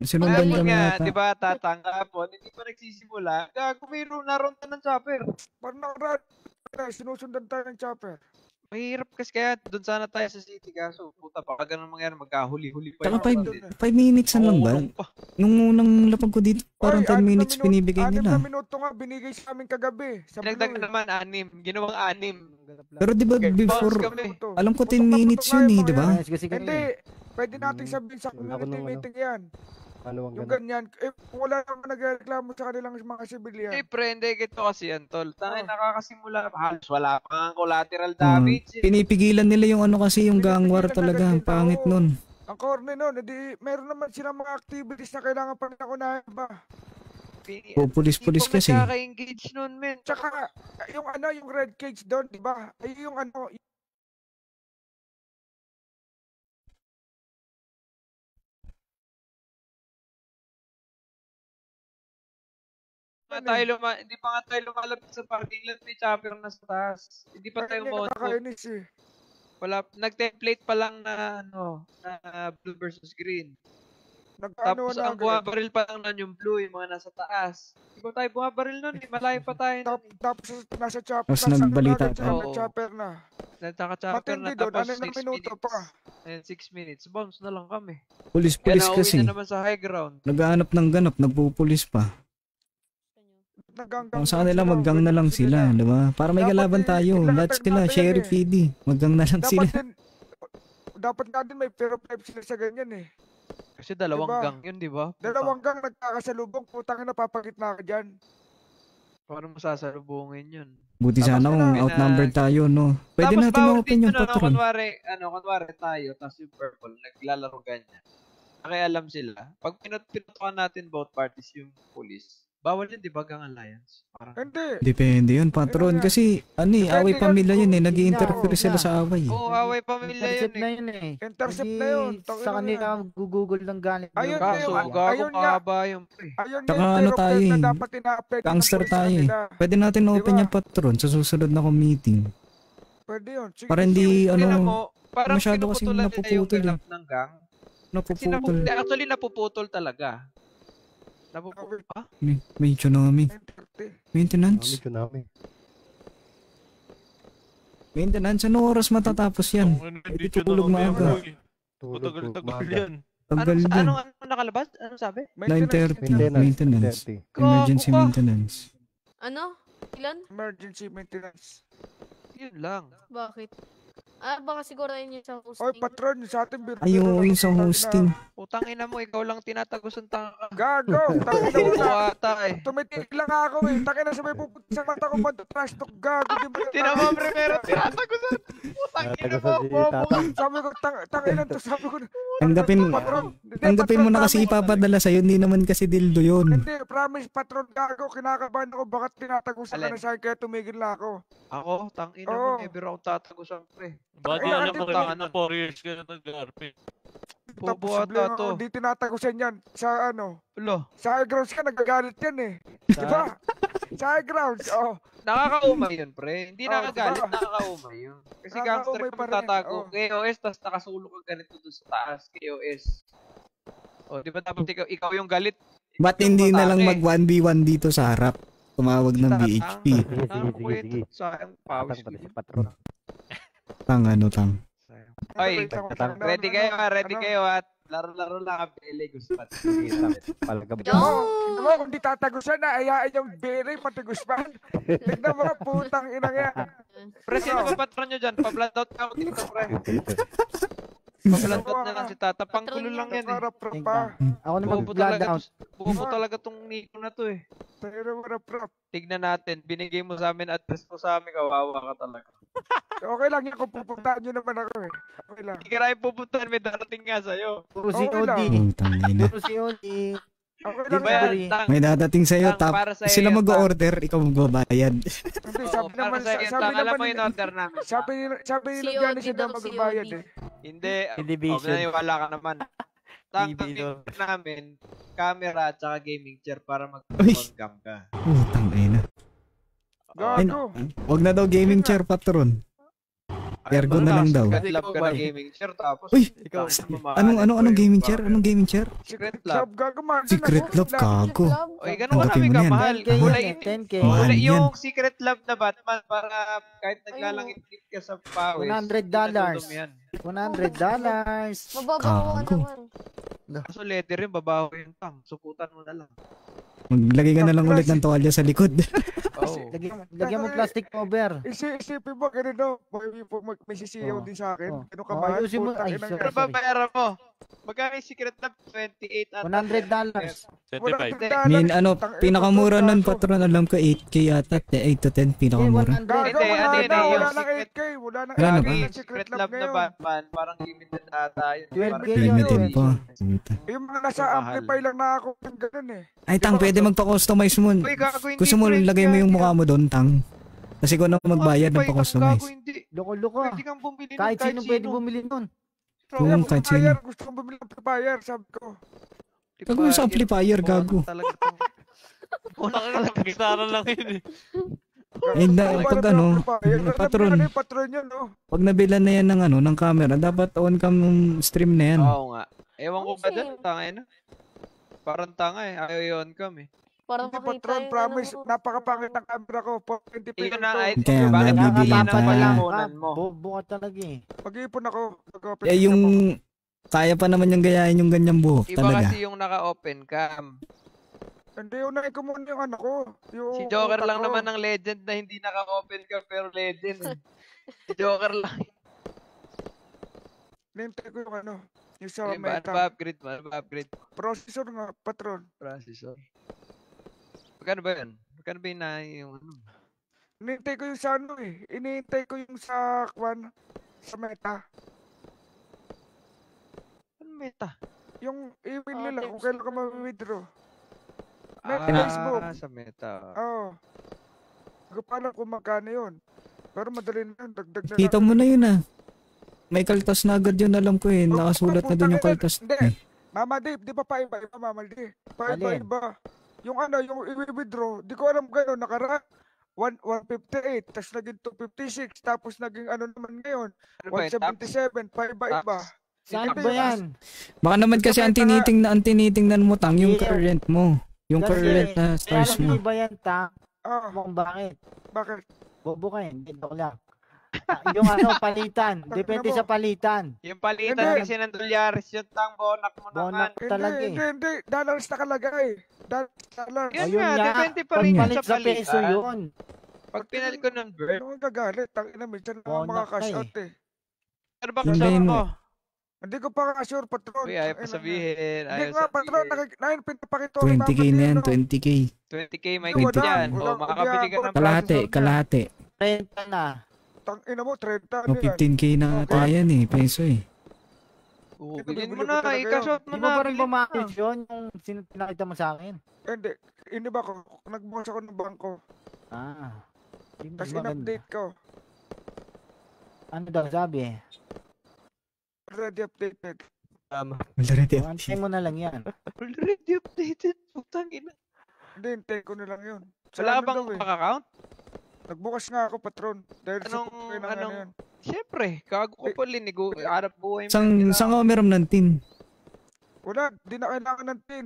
Sinundan kami nga, di ba tatangkapon, hindi pa nagsisimula. Gago, mayroon naronta ng chopper. Parang nakaraan, sinusundan tayo ng chopper. Mahirap kasi kaya doon sana tayo sa city kaso puta pa ganun mangyari magkahuli-huli pa. Saka 5 minutes lang ba? Nung unang lapag ko dito parang 10 minutes binibigay nila. 6 na minuto nga binigay sa amin kagabi. Pinagdag naman 6, ginawang 6. Pero di ba before, alam ko 10 minutes yun eh, di ba? Hindi, pwede natin sabihin sa community meeting yan. Yung ganyan, kung wala naman nagreklamo sa kanilang mga civilian. Prende, ito kasi yan, tol. Tangin, nakakasimula, halos wala pang collateral damage. Pinipigilan nila yung kasi yung gang war talaga, ang pangit nun. Ang corny nun, meron naman silang mga activities na kailangan pang nakunahin ba? Pupulis-pulis kasi. Nagkaka-engage nun, men. Tsaka, yung red cage doon, di ba? Ay, yung Hindi pa nga tayo lumalapit sa parking lot, may chopper na sa taas. Hindi pa tayo moto. Nakakainis eh. Wala, nag-template pa lang na blue versus green. Tapos ang bumabaril pa lang nun yung blue, yung mga nasa taas. Hindi pa tayo bumabaril nun, malayo pa tayo. Tapos nasa chopper. Tapos nagbalita na. Chopper na. Nagkaka-chopper na, tapos 6 minuto minutes. pa. And 6 minutes, bounce na lang kami. Pulis-pulis kasi. Kaya nauwi na naman sa high ground. Naghahanap ng ganap, nagpupulis pa. Kung sa kanila, maggang na lang sila, di ba? Para may kalaban tayo. Lahat sila, Sheriff PD. Maggang na lang sila. Dapat nga din may pero type sila sa ganyan eh. Kasi dalawang gang yun, di ba? Dalawang gang nagkakasalubong, putang na napapagitna ka dyan. Paano masasalubungin yun? Buti sana kung outnumbered tayo, no? Pwede natin ma-open yung patron. Kunwari tayo, tapos yung purple, naglalaro ganyan. Nakialam sila. Pag pinutukan natin both parties yung police, bawal yun, di ba, gang alliance? Hindi. Depende yun, patron. Kasi, away pamilya yun eh. Nag-i-interfere sila sa away. Oo, away pamilya Intercept na yun eh. Intercept na yun. Sa kanila, gugugol ng galit. Ayun kaso, gago mahaba yung pre. Tsaka ano tayo eh. Gangster tayo eh. Pwede natin na-open yung patron sa susunod na meeting. Pwede yun. Para hindi, parang masyado kasi napuputol eh. Ng gang. Napuputol. Actually, napuputol talaga. May tsunami. Maintenance? Maintenance? Anong oras matatapos yan? Hindi tulog maaga. Tagal yan. Tagal din. Anong nakalabas? Anong sabi? 9:30. Maintenance. Emergency maintenance. Ano? Ilan? Emergency maintenance. Yun lang. Bakit? Baka siguro yun yung sa hosting. Oy, patron, sa atin biro. Ayun, yung sa hosting. Putang ina mo, ikaw lang tinatagos ang tanga ka. Gago! Tangina mo na. Eh. Tumitig lang ako eh. Tangina sa may pupunta sa mata ko ba trash talk gago. Di ba? Tinamam primero, tinatagosan. Putang ina mo, bobo. Sabi ko, tangina to, sabi ko. Tanggapin mo na kasi ipapadala sa'yo. Hindi naman kasi dildo yun. Hindi, promise patron gago. Kinakabahan ako bakit tinatagosan ka na sa'yo kaya tumigil na ako. Ako? Tangina mo, never ako tatagosan pre. Ba't alam mo rin na 4 years ka na nag-RP? Bobo ata to. Hindi tinatagosan yan. Sa sa high grounds ka, nagagalit yan eh. Diba? Sa high grounds, Nakakaumay yun, pre. Hindi nakagalit, nakakaumay yun. Kasi gangster ka magtatago. KOS, tas nakasulok ang ganito doon sa taas. KOS. Di ba dapat ikaw yung galit? Ba't hindi na lang mag 1v1 dito sa harap? Tumawag ng BHP. Sayang pawis. Tang. Oy, ready kayo at laro-laro lang ang Bele. Gusto pa. No! Kung di tatagusan na, ayaan yung Bele mataguspan. Tignan mo, putang inang yan. Pre, sino ba patron nyo dyan? Pa-blood out ka ako dito, pre. Pa-blood out na lang si Tata. Pangkulo lang yan eh. Ako na mag-blood out. Bubo talaga tong Nico na to eh. Tignan natin, binigay mo sa amin, address mo sa amin, kawawa ka talaga. Okay lang yan kung pupuntahan nyo naman ako eh. Okay lang. Hindi ka rin pupuntahan, may darating nga sa'yo. Si Odi. Si Odi. Okay lang yan. May dadating sa'yo, sila mag-order, ikaw magbabayad. Hindi, sabi naman mo yung order namin. Sabi nila Janice na magbabayad eh. Hindi, wala ka naman. Tangin namin, camera at saka gaming chair para mag-cam ka. Putang ina. Gago. Wag na daw gaming chair, patron. Ergo na lang daw. Love ka na gaming chair tapos anong gaming chair? Anong gaming chair? Secret love. Secret love, kago. Oy, ganun ka namin kamahal. Kulay yung secret love na Batman para kahit naglalangit-ngit ka sa pawis. $100. $100. Mababawa naman. Kaso leather yung babaho yung tang. Sukutan mo na lang. Maglagay ka na lang ulit ng tuwalya sa likod. Lagyan mo plastic cover. Isipin mo, ganun may sisiyaw din sa akin. Ganun ka mahal. Pero babayaran mo. Magkano yung secret love? 28 at $100. Min, pinakamura nun, patron, alam ko 8k yata. 8 to 10, pinakamura. Wala nang 8k. Wala nang 8k. Secret love na Batman. Parang limited ata yun. Limited po. Yung mga nasa amplify lang na ako. Ganun eh. Ay, tang, pwede magpa-customize mo. Uy, gago, hindi Gusto mo friend lagay mo yan, yung yan. mukha mo doon, tang. Kasi ikaw na magbayad ng pa-customize. Loko-loko. Pwede kang bumili Kahit nun, sino pwede bumili nun. Oo, kahit sino. Gusto kong bumili ng amplifier, sabi ko. Gago yung sa amplifier, gago. Pag-gitara lang yun eh. Eh, pag ano, patron. Patron yun, no? Pag nabilan na yan ng ano, ng camera, dapat on cam stream na yan. Oo nga. Ewan ko ba dyan, tanga na. Parang tanga eh, ayaw yun cam eh. Parang Hindi, patron, promise, napakapangit ng camera ko. 40p Yun lang na, to. ay, Kaya nga, bibilan pa. Bobo ka talaga eh. Mag-iipon ako. Eh, yung kaya pa naman yung gayahin yung ganyang buhok Iba talaga. kasi yung naka-open cam. Hindi, unahin ko muna yung ano ko. Yung Si Joker utak lang ko. naman ng legend na hindi naka-open cam pero legend eh. Si Joker lang. Nintay ko yung ano. Yung sa Ano ba meta. upgrade mo? Ano ba upgrade? Processor nga, patron. Processor. Magkano ba yun? Magkano ba yun na yung ano? Inintay ko yung sa ano eh. Inintay ko yung sa kwan. Sa meta. Ano meta? Yung email nila kung kailan ka ma-withdraw. Ah, sa meta. Oo. Hindi ko pa alam kung magkano yun. Pero madali na yun. Dagdag na Kita lang. mo na yun ah. May kaltas na agad yun, alam ko eh. Nakasulat na doon yung kaltas. Hindi. Mama Dave, di ba paiba-iba, Mama Dave? Paiba-iba. Yung ano, yung i-withdraw, di ko alam gano'n, nakara 158, tapos naging 256, tapos naging ano naman ngayon, Ano ba yun, 177, paiba-iba. Saan ba yan? Baka naman kasi ang tinitingnan mo tang yung current mo. Yung Kasi, current na stars mo. Alam ba yan, Tang? Kung bakit? Bakit? Bobo ka eh, hindi ko lang. Yung ano, palitan. Depende sa palitan. Yung palitan kasi ng dolyares yung tang bonak mo naman. Bonak talaga eh. Hindi. Dollars nakalagay. Dollars. Yun Ayun nga, nga, depende pa rin pagpalit sa sa peso palitan. yun. Pag pinal ko ng bird. Ano kang gagalit? Tangina, minsan na mga Bonak cash ka eh. out eh. Ano ba Hindi kasama mo. mo? Hindi ko pa ka-sure, patron. Uy, ayaw pa sabihin. Hindi Ayaw nga, patron. sabihin. Pinapakita ko 20k na yan, 20k. 20k may Wala, good yan. wala, O, makakabili ka ng Kalahati. 30 na. Tangina mo, 30. O, 15k na ata yan eh, peso eh. Oo, bilhin mo na, i-cash out mo Di mo na. pa rin bilhin mo na. bumakit yun yung pinakita mo sa akin? Hindi. Iniba ko. Nagbukas ako ng bangko. Ah. Yun Tapos maganda. in-update ko. Ano daw sabi eh? Already updated. Already Antay mo na lang yan. Already updated. Putang ina. Hindi, hintay ko na lang yun. Wala ka ano bang daw eh. account? Nagbukas nga ako, patron. Dahil sa Anong, pagkain ng ano anong, yan. siyempre, gago ko pa linigo, harap buhay mo. Sang umiram ng tin. Wala, di na kailangan ng tin.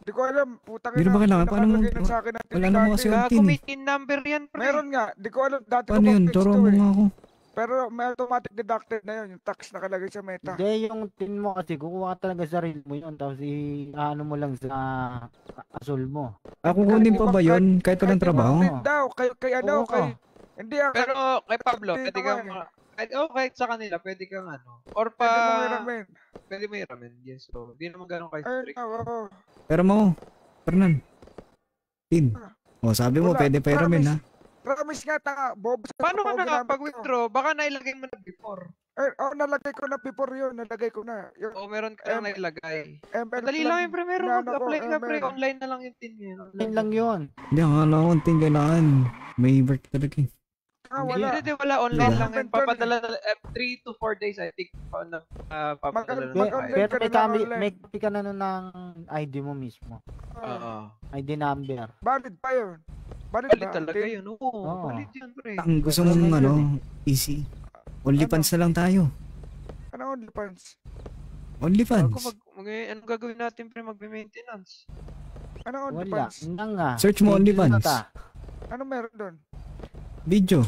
Di ko alam, putang Di na ba kailangan? Paano mo? nakalagay na sa akin ng tin Wala naman kasi yung Gago, tin may eh. tin number yan, pre. Meron nga, di ko alam, dati Paano ko yun? pa fix Turo to mo eh. nga ako. Pero may automatic deducted na yun, yung tax nakalagay sa meta. Hindi, yung tin mo kasi kukuha ka talaga sa reel mo yun tapos ano mo lang sa asol mo. Ako kunin pa ba yun? Kahit walang trabaho? Tin daw, kay ano, Oo. kay... Hindi ah, Pero kay Pablo, Tin pwede ako kang, eh. kahit sa kanila, pwede kang ano. Or Pwede mo pa, hiramin. pwede mo hiramin. Yes, so, di naman ganun kayo Ayun strict. na, oo. Pero mo, Fernan. Tin. O, sabi mo, Wala, pwede pa hiramin ha. Promise nga, tanga, Bob. Paano ka nakapag-withdraw? Baka nailagay mo na before. Nalagay ko na before yun, nalagay ko na. Yung, O meron ka lang nailagay. ML Madali lang yung pre, meron Inaano ko, mag-apply ka pre. ML. Online na lang yung tin yun. Tin lang yun. Hindi, akala ko ang tin kailangan. May work talaga eh. Wala. Hindi, wala. Online Diba? lang yun. Papadala na 3 to 4 days, I think. Papadala na Pero tayo. may kami, may copy ka na nun ng ID mo mismo. Oo. ID number. Valid pa yun. Valid Valid ba? talaga Tin? yun. Oo, valid yun pre. Ang gusto mong ano, easy. OnlyFans na lang tayo. Ano OnlyFans? OnlyFans. Anong gagawin natin pre? Magbe-maintenance. Ano Wala. OnlyFans? Nga nga. Search mo OnlyFans. Ano meron doon? Video.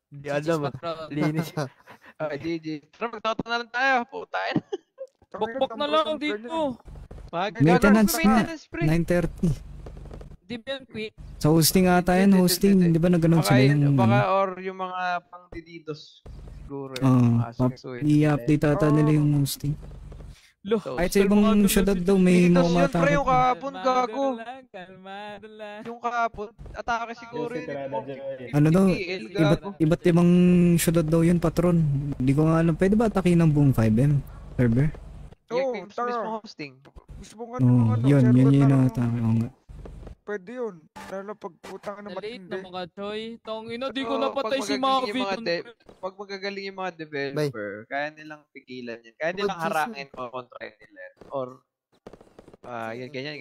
Hindi alam. Linis. Okay, GG. Tara, magtoto na lang tayo. Putain. Bukbok na lang dito. Maintenance na. Maintenance pre. 9:30. Di ba yan quick? Sa hosting ata yan, hosting. Di ba na ganun Baka, sila yung... baka or yung mga pang-dididos. Siguro. I-update ata nila yung hosting. Lo, Kahit sa ibang syudad daw may Dididos mga yun pre, yung mata. kahapon, gago. Kalmado lang. Yung kahapon, atake siguro yun. Ano daw, gago. iba't ibang syudad daw yun, patron. Hindi ko nga alam. Pwede ba atakin ng buong 5M server? Oo, Mismo hosting. Gusto mo Oo, yun server yun na lang. ata. Oo nga. pwede yun. Lalo pag utang na Late matindi. na mga choy. Tangina, di Pero ko napatay si Mavi. Pag magagaling yung mga developer, kaya nilang pigilan yan. Kaya nilang harangin o kontrahin nila. Or, yan, ganyan,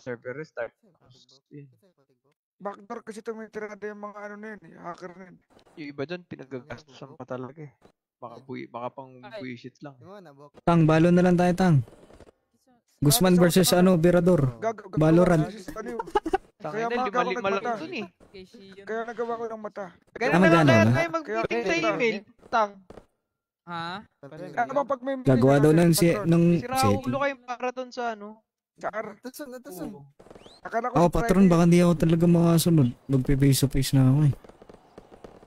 server restart. Backdoor kasi tumitirada yung mga ano na yun, hacker na yun. Yung iba doon, pinagagastusan pa talaga eh. Baka pang bullshit lang. Tang, balo na lang tayo, Tang. Guzman versus Virador. Valorant. Kaya magawa ko ng mata. Kaya nagawa ko ng mata. Ganun na lang kaya mag-meeting sa email. Tang. Ha? Ano ba pag may Gagawa daw ng Sira ulo kayong para doon sa ano. Sa Artuson. Patron, baka hindi ako talaga makasunod. Magpe-face to face na ako eh.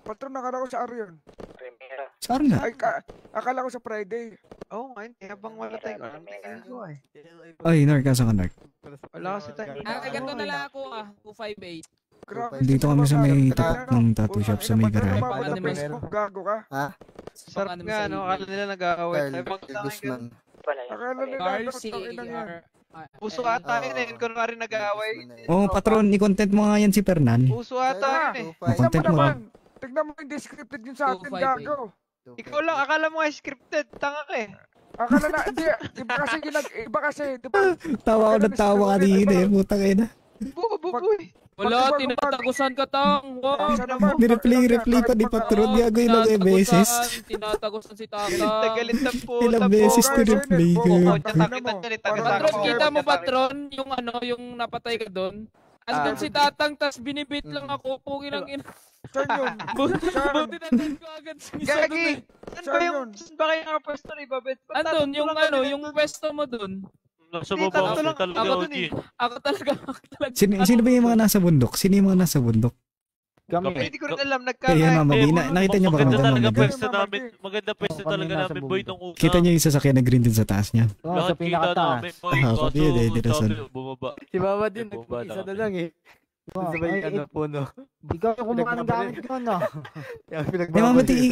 Patron, nakala ko sa Ar yun. Saan nga? Ay, akala ko sa Friday. Oo nga, kaya bang wala tayo. Alam tingin ko eh. Ay, Nark, asa ka, Nark? Wala kasi tayo. Ganito na lang ako 258. Dito kami sa may tapat ng tattoo shop sa may garage. Gago ka? Ha? Sarap nga, no? Akala nila nag-aaway. Guzman. Akala nila Puso ata yun eh. Kunwari nag-aaway. Oo, patron, i-content mo nga yan si Fernan. Puso ata yun eh. Content mo. Tignan mo yung descripted yun sa atin, gago. Ikaw lang, akala mo nga scripted. Tanga ka eh. Akala na, hindi. Iba kasi, di ba? Tawa ako ng tawa kanina eh. Putang ina. Bubuy. Wala, tinatagusan ka, Tang. Wow. Ni-replay pa ni patron. Gago ilang beses. Tinatagusan si Tata. Galit na po. Ilang beses ni-replay. Patron, kita mo, Patron, yung yung napatay ka doon. Andun si Tatang, tas binibit lang ako. Pugi lang ina. Saan yun? Buti natin ko agad sa isa doon eh. Saan ba kayo nakapwesto na ibabit? Andun, yung pwesto mo doon. Nasa baba ako talaga Ako talaga. Sino ba yung mga nasa bundok? Sino yung mga nasa bundok? Hindi ko rin alam. Kaya nakita niyo ba kami maganda pwesto namin. Maganda pwesto talaga namin, boy, nung una. Kita niyo yung sasakyan na green din sa taas niya? Lahat kita namin, boy. Kaso bumaba. Si Baba din, isa na lang eh. Sabay puno. Ikaw yung kumuha ng gamit ko, no?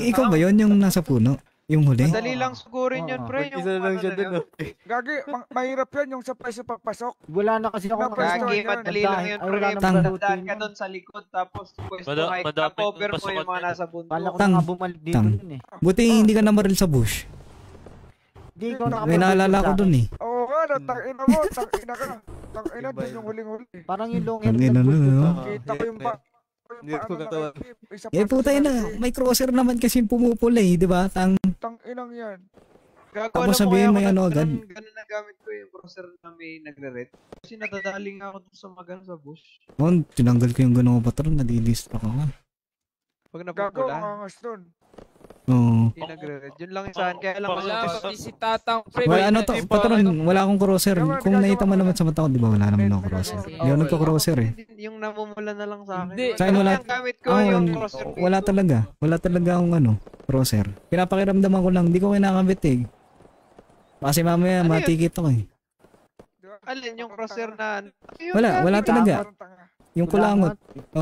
Ikaw ba yun yung nasa puno? Yung huli? Madali lang sugurin yun, pre. Isa na lang siya dun, Gagi, mahirap yan yung sa peso papasok. Wala na kasi ako. Gagi, madali lang yun, pre. Tandaan ka dun sa likod, tapos pwesto cover mo yung mga nasa bundok. Wala ko na nga bumalik dito dun eh. Buti hindi ka namaril sa bush. May naalala ko dun eh. Oo nga, tangina mo, tangina ka. Tangina dun yung huling-huli. Parang yung long Tangina na. Kita ko yung Putay na, may crosser naman kasi pumupula eh, di ba? Tanginang yan. Tapos sabihin may ano agad. Ganun na gamit ko yung crosser na may nagre-red. Kasi nadadaling ako dun sa magano sa bush. Tinanggal ko yung gano'ng patron, nadidistract ako. Pag napupula. Gago, angas dun. Oo. Hindi nagre-red. Yun lang yung saan. Kaya lang si Tatang. Patron, wala akong crosser. Kung nakita mo naman sa mata ko, di ba wala naman ako crosser. Hindi ako nagka-crosser eh. Yung namumula na lang sa akin. Sa akin wala. Yung crosser. Wala talaga. Wala talaga akong crosser. Pinapakiramdaman ko lang, hindi ko kinakabit eh. Kasi mamaya matikit ako eh. Alin yung crosser na... Wala talaga. Yung kulangot.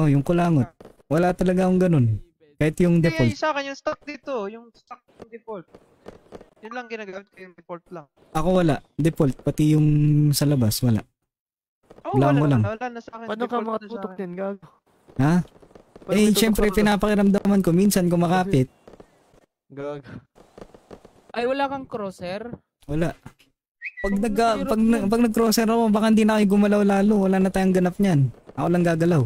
Yung kulangot. Wala talaga akong ganun. Kahit yung default. Sa akin yung stock dito, yung stock yung default. Yun lang ginagamit ko, yung default lang. Ako wala, default, pati yung sa labas, wala. Wala lang. Wala na sa akin. Paano ka makatutok din, gago? Ha? Siyempre, pinapakiramdaman ko, minsan kumakapit. Gago. Ay, wala kang crosser? Wala. Pag nag-crosser ako, baka hindi na kayo gumalaw lalo, wala na tayong ganap niyan. Ako lang gagalaw.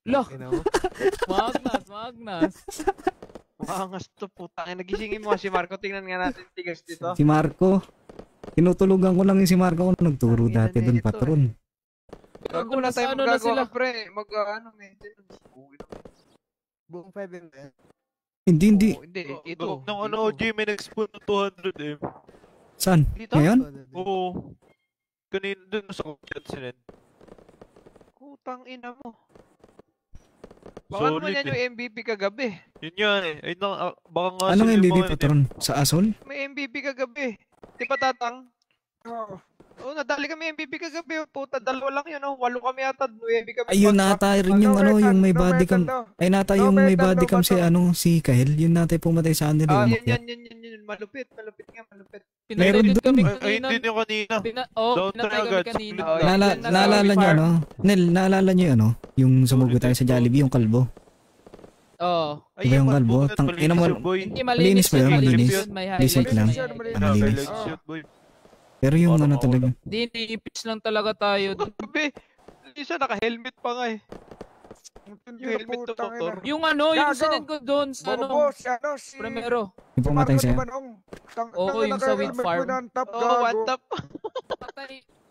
Loh! Magnas. Maangas to, putang. Nagisingin mo si Marco. Tingnan nga natin tigas dito. Si Marco. Tinutulugan ko lang yung si Marco kung nagturo dati doon, patron. Bago na tayo magagawa, pre. Maintenance. Buong 5 din ba yan? Hindi. Ito. Nung OG, may nag-spawn ng 200 Saan? Ngayon? Oo. Kanina doon sa chat sinend. Putang ina mo. Baka naman yan yung MVP kagabi. Yun yan eh. Baka nga anong MVP, patron? Sa Asol? May MVP kagabi. Di ba, Tatang? Oo, nadali kami MVP kagabi. Puta, 2 lang yun. 8 kami ata. 9 kami. Ayun nata rin yung yung may body cam. Ay nata yung may body cam si Kahel. Yun nata pumatay sa kanila. Yun. malupit nga. Meron Pinatay din kami dun. kanina. Hindi yung kanina. Pinatay kami kanina. Naalala niyo ano? Nel, naalala niyo ano? Yung sumugod tayo sa Jollibee, yung kalbo. Oo. Diba yung kalbo? Ina mo, Hindi malinis ba yun? Malinis? Decent lang. Malinis. Pero yung ano talaga. Hindi, ipis lang talaga tayo. Gabi, isa naka-helmet pa nga eh. Yung helmet to motor. Yung ano, yung sinend ko doon sa ano. Primero. Yung pumatay sa'yo? Oo, yung sa wheat farm. Oo, one tap.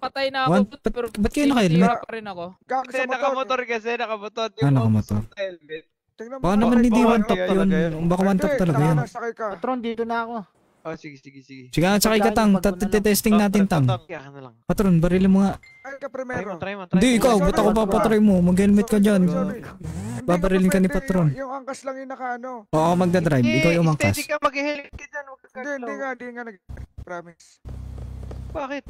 Patay na ako. Pero ba't kayo naka-helmet? pa rin ako. Kasi nakamotor kasi, nakamotor. Nakamotor. Baka naman hindi one tap yun. Baka one tap talaga yun. Patron, dito na ako. Oh, sige. Sige nga, sakay ka Tang. Testing natin Tang. Patron, barilin mo nga. Ay ka primero. Hindi, ikaw. Ba't ako papatry mo? Mag-helmet ka dyan. Babarilin ka ni Patron. Yung angkas lang yung naka-ano. Oo, magdadrive. Ikaw yung angkas. Steady ka, mag-helmet ka dyan. Hindi nga nag-promise. Bakit?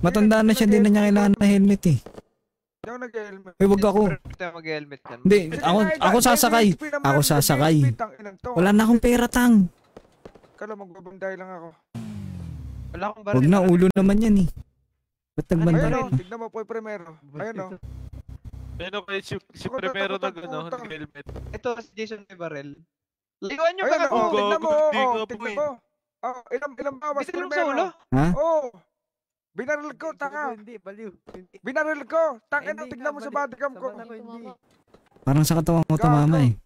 Matanda na siya, hindi na niya kailangan na helmet eh. Hindi ako nag-helmet. Wag ako. Mag-helmet ka. Hindi, ako sasakay. Ako sasakay. Wala na akong pera Tang. Kala magbabanday lang ako. Wala akong baril. Wag na, ulo naman yan eh. Ba't nagbanda? Ayun o, tignan mo po yung primero. Ayun o. Ayun o, si primero nag-helmet. Ito, si Jason may baril. Layuan nyo ka ako. Tignan mo, tignan mo. Ilang bawas primero. Sa ulo? Ha? Oo. Binaril ko, taka. Hindi, baliw. Binaril ko. Taka na, tignan mo sa bodycam ko. Parang sa katawan mo tumama eh.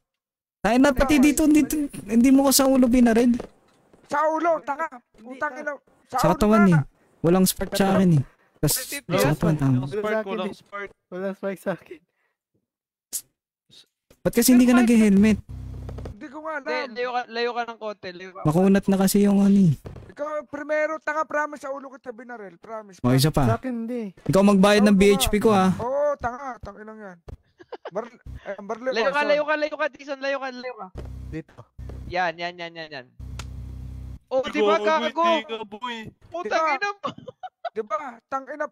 Tayo na, pati dito, hindi mo ko sa ulo binaril. Sa ulo, taka. Utang ina. Sa katawan eh. Walang spark sa akin eh. Tapos sa katawan tama. Walang spark sa akin. Ba't kasi hindi ka nag-helmet? Hindi ko nga alam. Layo ka ng konti. Makunat na kasi yung ano eh. Ikaw, primero, taka, promise sa ulo kita binaril. Promise. O, isa pa. Sa akin hindi. Ikaw magbayad ng BHP ko ha. Oo, taka. Tanginang yan. Layo ka, Jason. Layo ka. Dito. Yan. Oh, di ba gago? Putang ina mo. Di ba? Tangina.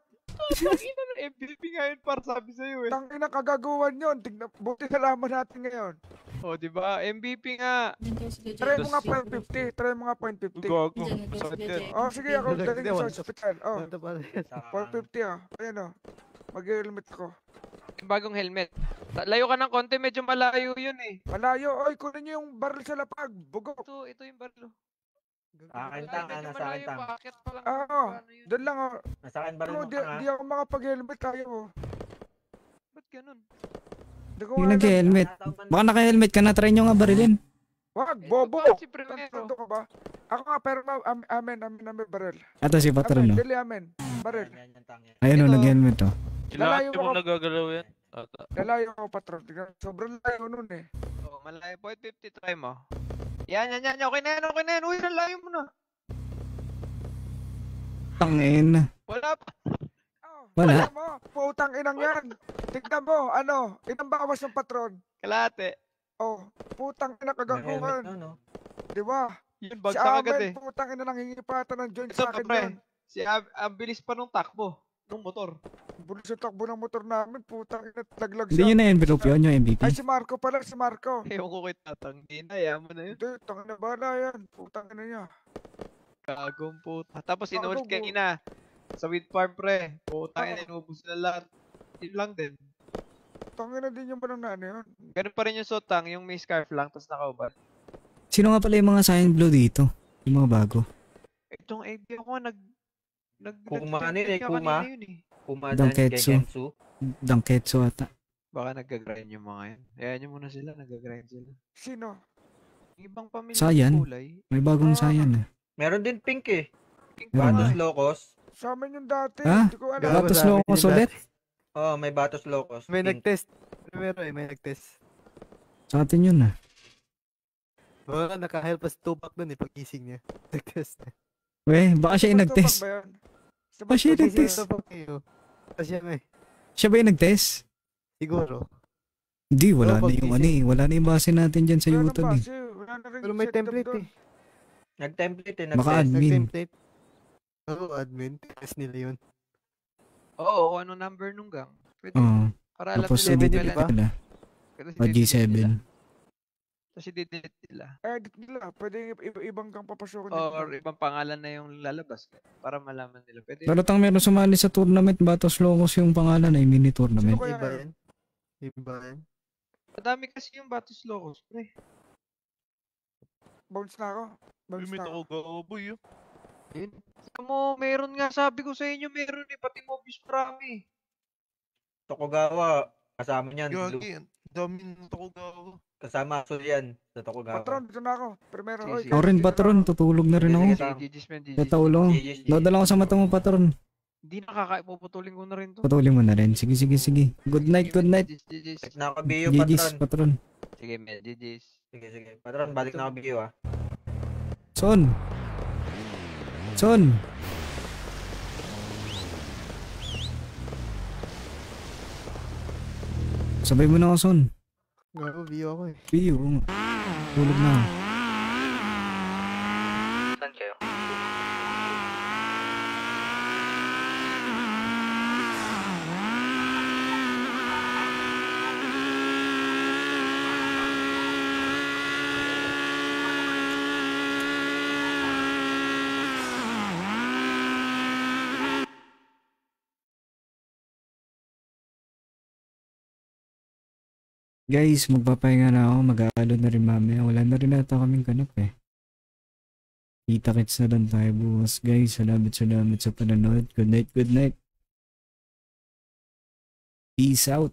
Tangina ng MVP ngayon para sabi sa'yo eh. Tangina kagaguhan yun. Buti nalaman natin ngayon. Oh, di ba? MVP nga. Try mo nga 0.50. Try mo nga 0.50. Gago. Sakit yan. Oh, sige ako. Daling sa hospital. Oh. 450 ah. Ayan oh. Mag-helmet ko. Bagong helmet. Layo ka ng konti, medyo malayo yun eh. Malayo. Oy, kunin nyo yung baril sa lapag. Bugok. Ito yung baril. Akin Tang, nasa akin Tang. Oo, doon lang oh. Nasa akin baril mo Di ako makapag-helmet tayo oh. Ba't ganun? Yung nag-helmet. Baka naka-helmet ka na, try nyo nga barilin. Wag, bobo! Tanto ka ba? Ako nga, pero amen baril. Ito si Patron no? Dili amen, baril. Ayun o, nag-helmet o. Lahat mo nagagalaw yan. Lalayo ako, Patron. Sobrang layo nun eh. Oo, malayo. 0.50, try mo. Yan. Okay na yan. Uy, nalayo mo na. Tangin. Wala pa. Wala. Putang inang yan. Tignan mo, ilang bawas ng Patron? Kalate. Oh, putang ina kagaguhan. Di ba? Yun, bagsak agad eh. Putang ina nangingipatan ng joint Ito, sa akin pre. yan. Ang bilis pa nung takbo. Nung motor. Bilis yung takbo ng motor namin. Putang ina, laglag Hindi yun na envelope yun, yung MVP. Ay, si Marco pala, si Marco. Ewan ko kay Tatang. Hinaya mo na yun. Hindi, tangina bala yan. Putang ina niya. Kagong puta. Tapos inulit kang ina. Sa wheat farm, pre. Putang ina, inubos na lahat. Yun lang din. Tangina din yung banang nana yun. Ganun pa rin yung sotang, yung may scarf lang, tapos nakaubad. Sino nga pala yung mga Cyan Blue dito? Yung mga bago? Itong idea ko nga, Kuma ano yun eh, Kuma. Kuma Danketsu. Danketsu ata. Baka nag-grind yung mga yan. Ayan nyo muna sila, nag-grind sila. Sino? Ibang pamilya Cyan. kulay. May bagong Cyan eh. Meron din pink eh. Meron Batos Locos. Sa amin yung dati. Ha? Hindi ko alam. Batos Locos ulit? Oo, may Batos Locos. May nag-test. May nag-test. Sa atin yun ah. Baka naka-help us Tupac dun eh, pag-gising niya. Nag-test. Weh, baka siya yung nag-test. Baka siya yung nag-test. Siya ba yung nag-test? Siguro. Hindi, wala na yung ano eh. Wala na yung base natin dyan sa YouTube eh. Pero may template eh. Nag-template eh. Baka admin. Oo, admin. Test nila yun. Oo, kung ano number nung gang. Pwede. Oo. Para alam Tapos nila edit nila. G7. Tapos i-delete nila. Edit nila. Pwede ibang kang papasukin Or ibang pangalan na yung lalabas para malaman nila. Pwede. Pero tang meron sumali sa tournament, Batos Locos yung pangalan ay mini tournament. Iba yan. Iba yan. Madami kasi yung Batos Locos, pre. Bounce na ako. Bounce na ako. Gaboy yun. Yun. Mo, meron nga, sabi ko sa inyo, meron eh, pati Mobius Prami. Tokugawa, kasama niyan. Gagi, dami ng Tokugawa. Kasama Asul yan sa Tokugawa. Patron, dito na ako. Primero. Ako rin, Patron. Tutulog na rin ako. Tataulo. Dadala ko sa mata mo, Patron. Hindi puputulin ko na rin to. Putulin mo na rin. Sige, sige, sige. Good night, good night. Nakabiyo, GG's, Patron. Patron. Sige, GG's. Sige. Patron, balik na kabiyo ah. Son. Son. Sabay mo na ako, Son. Gago, view ako eh. View. Tulog na. Saan kayo? Guys, magpapahinga na ako. Mag-aalo na rin mamaya. Wala na rin ata kaming ganap eh. Kita-kits na lang tayo bukas, guys. Salamat sa panonood. Good night, good night. Peace out.